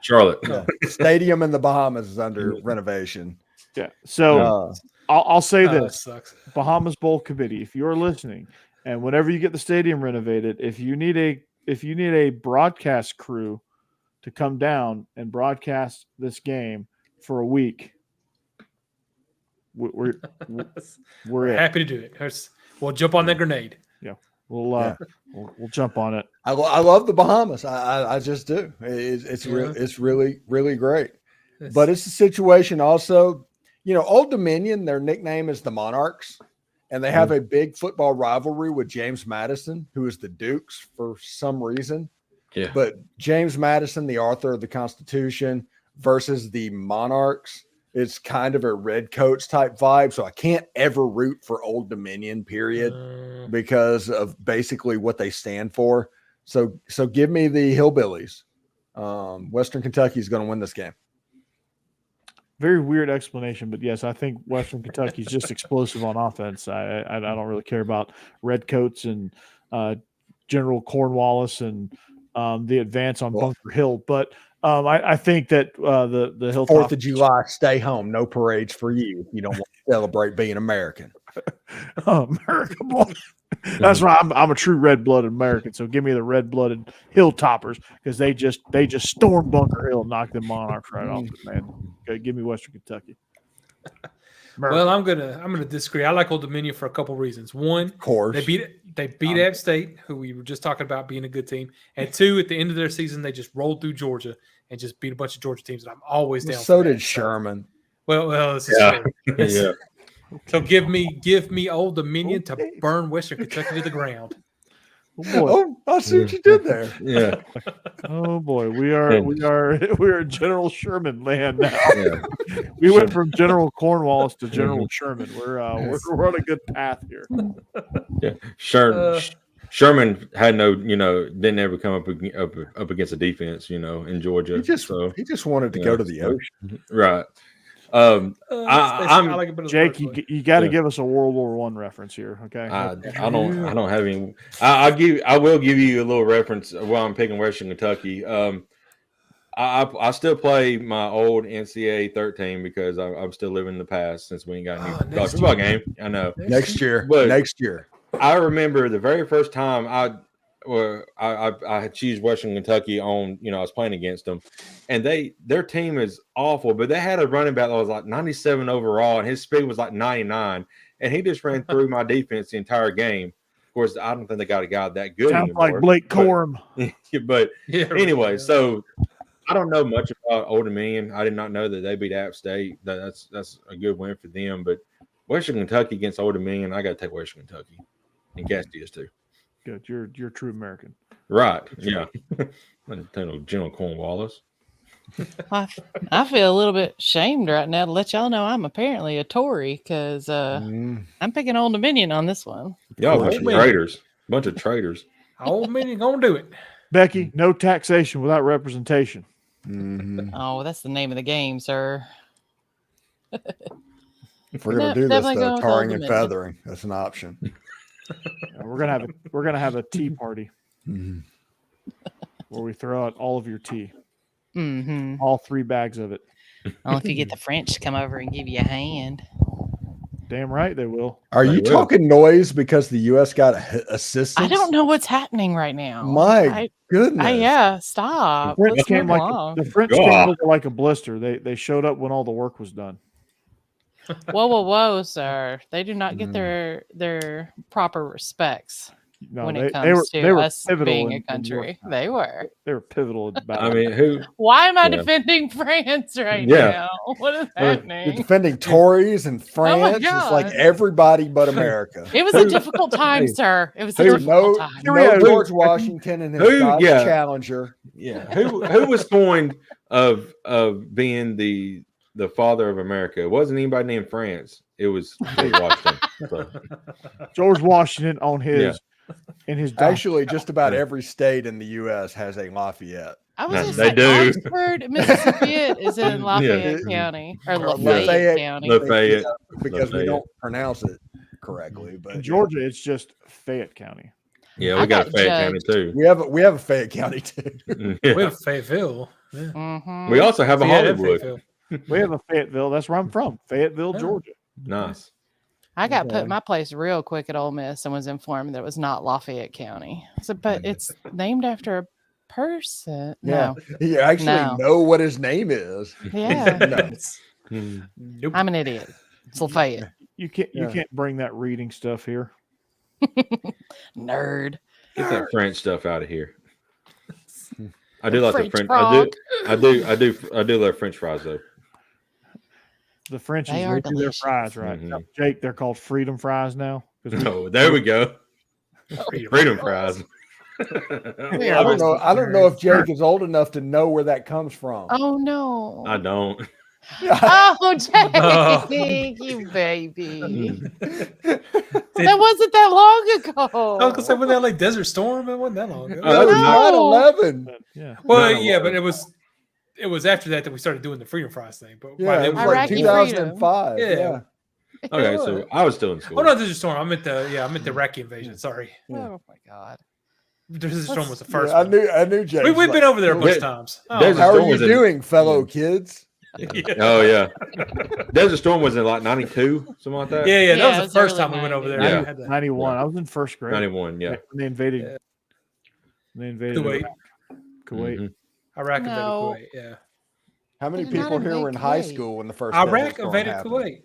Yeah. Stadium in the Bahamas is under renovation. Yeah. So I'll say Oh, that this: sucks. Bahamas Bowl committee, if you're listening, and whenever you get the stadium renovated, if you need a broadcast crew to come down and broadcast this game for a week, we're in. Happy to do it. We'll jump on that grenade. We'll jump on it. I love the Bahamas. I just do. It's really, really great. But it's a situation also, Old Dominion, their nickname is the Monarchs, and they have a big football rivalry with James Madison, who is the Dukes for some reason. Yeah. But James Madison, the author of the Constitution, versus the Monarchs, it's kind of a Redcoats type vibe. So I can't ever root for Old Dominion, period, because of basically what they stand for. So give me the Hillbillies. Western Kentucky is going to win this game. Very weird explanation, but yes, I think Western Kentucky is just explosive on offense. I don't really care about Redcoats and General Cornwallis and the advance on Bunker Hill, but I think that the Hilltop 4th of July, stay home. No parades for you if you don't want to celebrate being American. America boy. That's right. I'm a true red-blooded American, so give me the red-blooded Hilltoppers because they just stormed Bunker Hill and knocked them Monarchs right off it, man. Okay, give me Western Kentucky. Well, I'm gonna disagree. I like Old Dominion for a couple reasons. One, Of course. they beat App State, who we were just talking about being a good team, and two, at the end of their season, they just rolled through Georgia and just beat a bunch of Georgia teams. And I'm always down. So for did that. Sherman. Well, this is true. Yeah. So give me Old Dominion to burn Western Kentucky to the ground. Oh boy. Oh, I see what you did there. Yeah. Oh boy, we are General Sherman land now. Yeah. We went from General Cornwallis to General Sherman. We're on a good path here. Yeah. Sherman had no, didn't ever come up against a defense, in Georgia. He just wanted to go to the ocean. Right. I like it better Jake, than the you got to give us a World War I reference here, okay? I don't have any. I will give you a little reference while I'm picking Western Kentucky. I still play my old NCAA 13 because I'm still living in the past since we ain't got a new college football game. I know. Next year. I remember the very first time I had choose Western Kentucky on, I was playing against them, and their team is awful, but they had a running back that was like 97 overall, and his speed was like 99, and he just ran through my defense the entire game. Of course, I don't think they got a guy that good Sounds anymore. like Blake Corum. But anyway, so I don't know much about Old Dominion. I did not know that they beat App State. That's a good win for them. But Western Kentucky against Old Dominion, I got to take Western Kentucky, and Cassidy is too. Good. You're a true American. Right. Yeah. General Cornwallis. I feel a little bit shamed right now to let y'all know I'm apparently a Tory because I'm picking Old Dominion on this one. Y'all a bunch of traitors. Bunch of traitors. Old Dominion gonna do it. Becky, no taxation without representation. Mm-hmm. Oh, that's the name of the game, sir. If we're going to do this, Definitely though, going with tarring Old and Dominion. feathering, that's an option. We're gonna have a tea party where we throw out all of your tea, all 3 bags of it. Well, if you get the French to come over and give you a hand. Damn right they will. Are you talking noise because the U.S. got assistance? I don't know what's happening right now. My goodness. Yeah, stop. The French Let's came move along. like a blister. They showed up when all the work was done. Whoa, sir! They do not get their proper respects No, when they it comes were to us pivotal being a in country. wartime. They were. Pivotal in the battle. I mean, who? Why am I Yeah. defending France right Yeah. now? What is You're happening? defending Tories and France. It's like God. everybody but America. It was a difficult time, sir. It was a No, difficult time. no George Washington and his Dodge Challenger. Yeah. Who was coined of being the father of America? It wasn't anybody named France. It was George Washington. So, George Washington on his in his doc- Actually, just about every state in the U.S. has a Lafayette. I was No, just they like, do. Oxford, Mississippi is in Lafayette County or Lafayette Lafayette. County. Lafayette. Because we Lafayette. don't pronounce it correctly. But in Georgia, it's just Fayette County. yeah, I we got got Fayette County judged. too. we have a Fayette County too. Yeah. We have Fayetteville. Yeah. Mhm. We also have a Hollywood. Fayetteville. We have a Fayetteville. That's where I'm from. Fayetteville, Yeah. Georgia. Nice. I got Okay. put my place real quick at Ole Miss and was informed that it was not Lafayette County. So, but it's named after a person. Yeah. No, You actually No. know what his name is. yeah, No. Nope. I'm an idiot. It's Lafayette. You can't bring that reading stuff here. Nerd. Get that French stuff out of here. I do like the French French. frog. I do love French fries though. The French They is are way through their delicious. fries, right? Mhm. Jake, they're called freedom fries now. 'Cause we- Oh, there we go. Freedom fries. We I are don't know. I don't know if Jake is old enough to know where that comes from. Oh no. I don't. Oh, Jake, Oh. you baby. That wasn't that long ago. I was gonna say, wasn't that like Desert Storm? It wasn't that long ago. That was No. 9/11. Yeah. Well, No. yeah, but it was after that we started doing the Freedom Fries thing. But Yeah, it was like Iraqi 2005. freedom. Yeah. Okay, so I was still in school. Oh no, Desert Storm. I meant the Iraqi invasion. Sorry, Oh my God. Desert Storm was the first. Yeah, one. I knew Jay. We've been over there a bunch of Yeah. times. Oh, Desert How are Storm you was in- doing, fellow kids? yeah. Oh yeah, Desert Storm was in like 92, something like that. Yeah, Yeah, that it was was the first early time we went over there. 90s. We had the 91. I was in first grade. 91. Yeah. When they invaded. Yeah. They invaded Kuwait. Iraq. Kuwait. Mhm. Iraq invaded No. Kuwait. Yeah, How many They did not people here were in invade high Kuwait. school when the first Iraq Desert Storm invaded happened? Kuwait.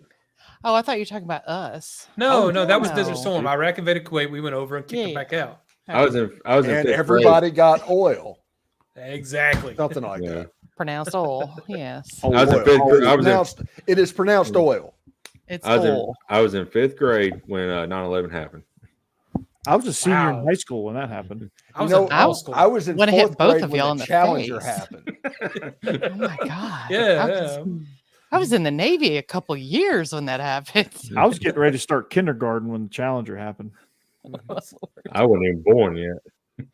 Oh, I thought you were talking about us. No, Oh, no, that was no. Desert Storm. Iraq invaded Kuwait. We went over and kicked Yeah. it back out. I was in And fifth everybody got oil. Exactly. Something like Yeah. that. Pronounced oil. Yes. Oh, I was in Oil. fifth Oh, grade. I was in it is pronounced oil. It's I was oil. I was in fifth grade when 9/11 happened. I was a senior Wow. in high school when that happened. I was You know, in middle school. I was in Wanna fourth hit both grade of when y'all the in the Challenger face. happened. Oh my God. Yeah, I was in the Navy a couple years when that happened. I was getting ready to start kindergarten when the Challenger happened. I wasn't even born yet.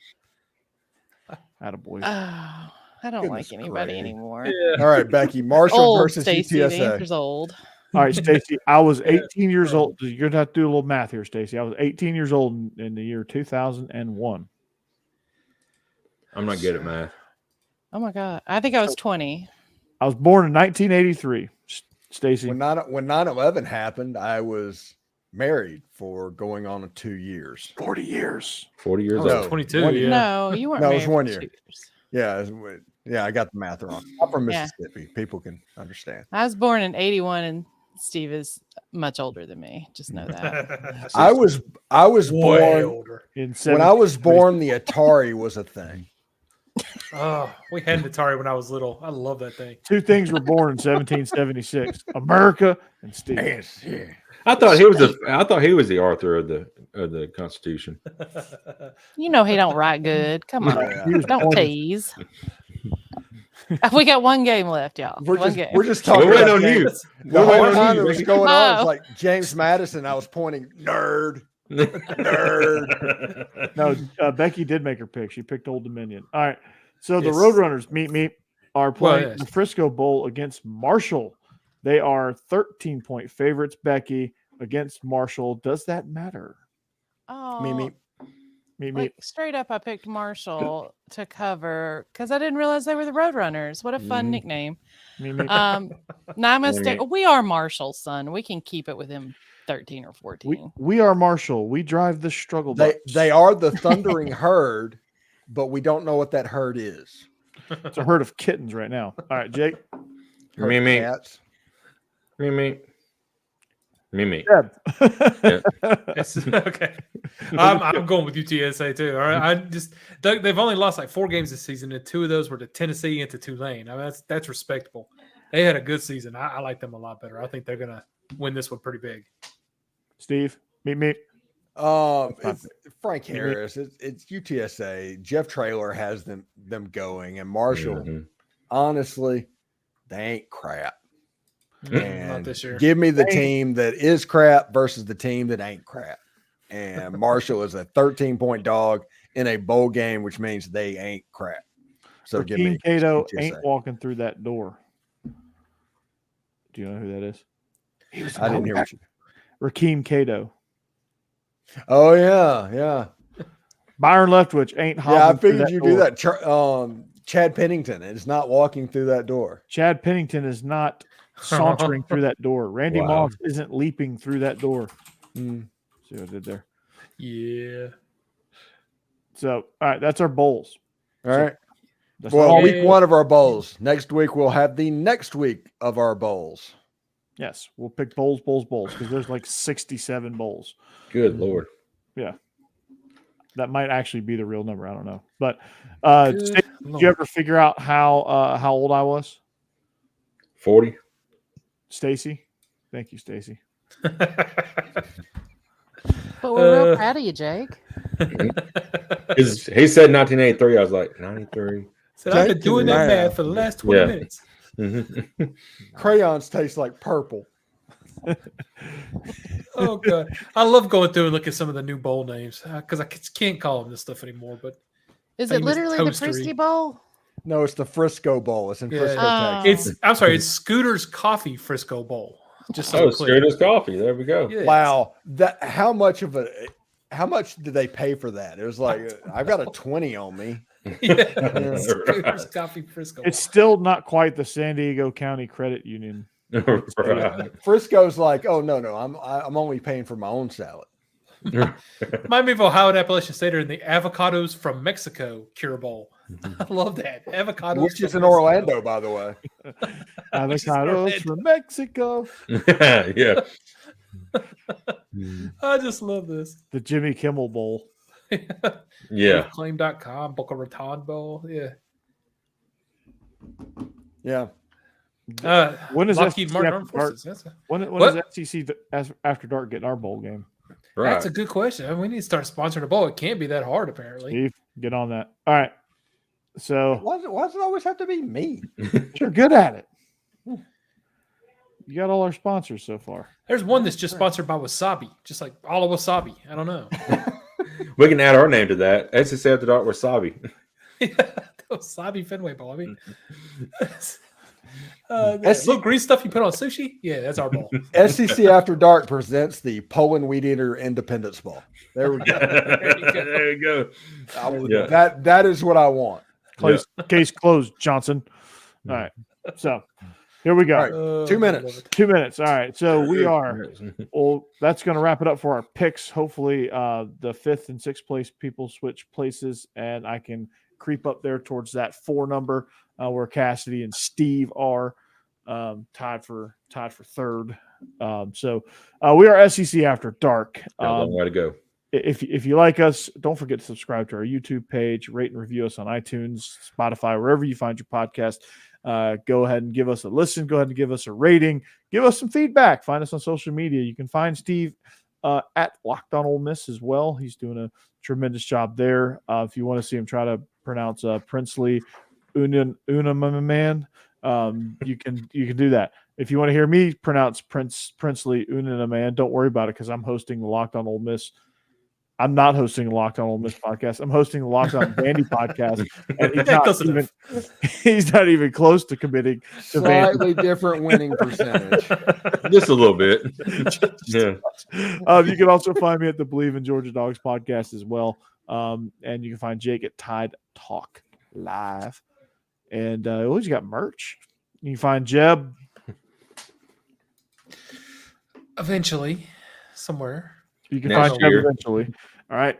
Attaboy. Oh, I don't Goodness like anybody gracious. anymore. All right, Becky. Marshall Old versus Stacey, the UTSA. answer's old. All right, Stacey. I was 18 years old. You're gonna have to do a little math here, Stacey. I was 18 years old in the year 2001. I'm not good at math. Oh my God. I think I was 20. I was born in 1983. Stacey. When 9/11 happened, I was married for going on 2 years. 40 years. 40 years No. old. 22. 1 Yeah. year. No, you weren't. No, it was married 1 for year. 2 years. Yeah, I got the math wrong. I'm from Yeah. Mississippi. People can understand. I was born in 81 and Steve is much older than me. Just know that. I was way born older. In when I was born. The Atari was a thing. Oh, we had an Atari when I was little. I love that thing. Two things were born in 1776: America and Steve. Yeah. I thought he was the author of the Constitution. You know he don't write good. Come on. Yeah. He was Don't born in- tease. We got one game left, y'all. We're One just game. we're just talking We're waiting about on you. games. The We're whole waiting time on it you. was going on, it's Oh. like James Madison. I was pointing nerd. Nerd. No, Becky did make her pick. She picked Old Dominion. All right. So the Yes. Roadrunners meet are playing yes. the Frisco Bowl against Marshall. They are 13-point favorites, Becky, against Marshall. Does that matter? Oh, Mimi. Meet like straight up, I picked Marshall to cover because I didn't realize they were the Roadrunners. What a fun Mhm. nickname. me. No, I must Mimi. we are Marshall's son. We can keep it within 13 or 14. We are Marshall. We drive the struggle bus. They are the thundering herd, but we don't know what that herd is. It's a herd of kittens right now. All right, Jake. Herd of Mimi. cats. Mimi. Jeb. It's, okay. I'm going with UTSA too. All right. They've only lost like 4 games this season, and 2 of those were to Tennessee and to Tulane. I mean, that's respectable. They had a good season. I like them a lot better. I think they're gonna win this one pretty big. Steve, meet me. It's Frank Harris. It's UTSA. Jeff Traylor has them going, and Marshall. Mhm. Honestly, they ain't crap. Not And this year. give me the team that is crap versus the team that ain't crap. And Marshall is a 13-point dog in a bowl game, which means they ain't crap. So give me Rakeem Cato UTSA. ain't walking through that door. Do you know who that is? I didn't hear what you. Rakeem Cato. Oh yeah. Byron Leftwich ain't hobbling Yeah, I through figured you door. do that. Chad Pennington is not walking through that door. Chad Pennington is not sauntering through that door. Randy Wow. Moss isn't leaping through that door. Mm. See what I did there? Yeah. So, all right, that's our bowls. All right. That's Well, all- week 1 of our bowls. Next week we'll have the next week of our bowls. yes, we'll pick bowls because there's like 67 bowls. Good Lord. That might actually be the real number. I don't know. But Good Stacey, did you ever figure out how old I was? 40. Stacy? Thank you, Stacy. But we're real proud of you, Jake. He said 1983. I was like, 93. Said I've been Jake can doing that laugh. math for the last 20 Yeah. minutes. Crayons taste like purple. Oh god, I love going through and look at some of the new bowl names because I can't call them this stuff anymore. But Is it famous literally the toastery. Frisky Bowl? No, it's the Frisco Bowl. It's in Yeah. Frisco, Oh. Texas. I'm sorry, it's Scooter's Coffee Frisco Bowl. Just so Oh, clear. Scooter's Coffee. There we go. Yeah. Wow, how much did they pay for that? It was like I've got a 20 on me. Yeah. Scooter's Coffee Frisco. It's still not quite the San Diego County Credit Union. Right. Frisco's like, oh no, I'm only paying for my own salad. Remind me of Ohio and Appalachian State are in the Avocados from Mexico Cure Bowl. I love that. Avocados. Which is from in Mexico. Orlando, by the way. Avocados from Mexico. Yeah. I just love this. The Jimmy Kimmel Bowl. Yeah. Claim.com, Boca Raton Bowl. Yeah. Yeah. When is Lockheed SEC Martin after Armed dark? Forces. That's a, When What? is SEC after dark getting our bowl game? Right. that's a good question. I mean, we need to start sponsoring a bowl. It can't be that hard, apparently. Steve, get on that. All right. So Why does it always have to be me? you're good at it. You got all our sponsors so far. There's one that's just sponsored by Wasabi, just like all of Wasabi. I don't know. We can add our name to that. SEC After Dark Wasabi. Wasabi Fenway Bowl. I mean, SC little green stuff you put on sushi. Yeah, that's our bowl. SEC After Dark presents the Poland Weed Eater Independence Bowl. There we go. There you go. Yeah. That is what I want. Case closed, Johnson. All right. So here we go. All right. 2 minutes. 2 minutes. All right. So we are. Well, that's going to wrap it up for our picks. Hopefully, the 5th and 6th place people switch places, and I can creep up there towards that 4 number where Cassidy and Steve are tied for 3rd. So we are SEC After Dark. Got a long way to go. If you like us, don't forget to subscribe to our YouTube page, rate and review us on iTunes, Spotify, wherever you find your podcast. Go ahead and give us a listen. Go ahead and give us a rating. Give us some feedback. Find us on social media. You can find Steve at Locked On Ole Miss as well. He's doing a tremendous job there. If you want to see him try to pronounce Princely Umanmielen, you can do that. If you want to hear me pronounce Princely Umanmielen, don't worry about it because I'm hosting the Locked On Ole Miss. I'm not hosting the Locked On Ole Miss podcast. I'm hosting the Locked On Vandy podcast, and he's not even close to committing to Slightly different winning percentage. Just a little bit. Yeah. You can also find me at the Bleav In Georgia Dawgs podcast as well. And you can find Jake at Tide Talk Live. And you got merch. You can find Jeb. Eventually, somewhere. You can Next find Jeb year. eventually. All right.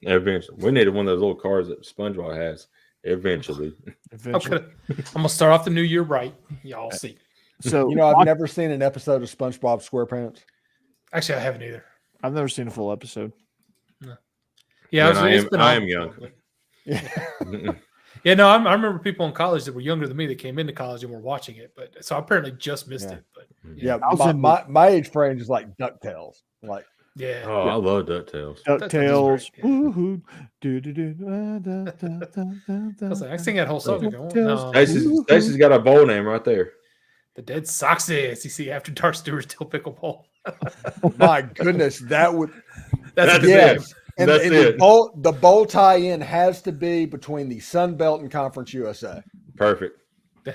Eventually. We needed one of those little cars that SpongeBob has. Eventually. Eventually. I'm gonna start off the new year right. Y'all see. So I've never seen an episode of SpongeBob SquarePants. Actually, I haven't either. I've never seen a full episode. Yeah, And I am young. Yeah, no, I remember people in college that were younger than me that came into college and were watching it, but so I apparently just missed it. But Yeah, I was in my age range is like DuckTales. Like yeah, Oh, I love DuckTales. DuckTales. That's great, yeah. Woohoo. Do-do-do. I was like, I sing that whole song. I go, DuckTales. Stacey's got a bowl name right there. the DeadSoxy SEC After Dark Stewards Till Pickle Bowl. my goodness, that would That's a That's good it. name. and, That's and it. the bowl tie-in has to be between the Sun Belt and Conference USA. Perfect.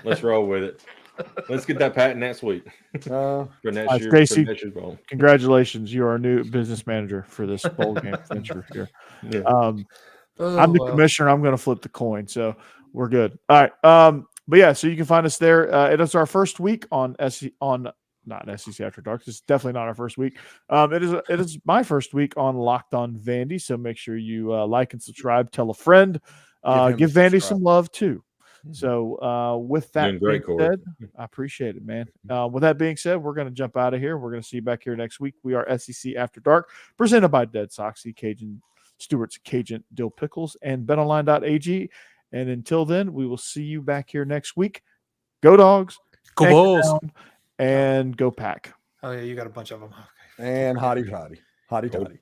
Let's roll with it. Let's get that patent next week for next year. Stacey. For next year's bowl. Congratulations. You are our new business manager for this bowl game venture here. Yeah. I'm Oh, the commissioner. I'm going to flip the coin. So we're good. All right. But yeah, so you can find us there. It is our first week on not SEC After Dark. It's definitely not our first week. It is my first week on Locked On Vandy. So make sure you like and subscribe. Tell a friend. Give Vandy some love too. So with that Doing great, being Corey. said, I appreciate it, man. With that being said, we're going to jump out of here. We're going to see you back here next week. We are SEC After Dark, presented by DeadSoxy, Cajun Stewart's Cajun Dill Pickles, and betonline.ag. And until then, we will see you back here next week. Go Dogs. Go Tank it Vols. down, and go Pack. Oh yeah, you got a bunch of them. And hotty toddy.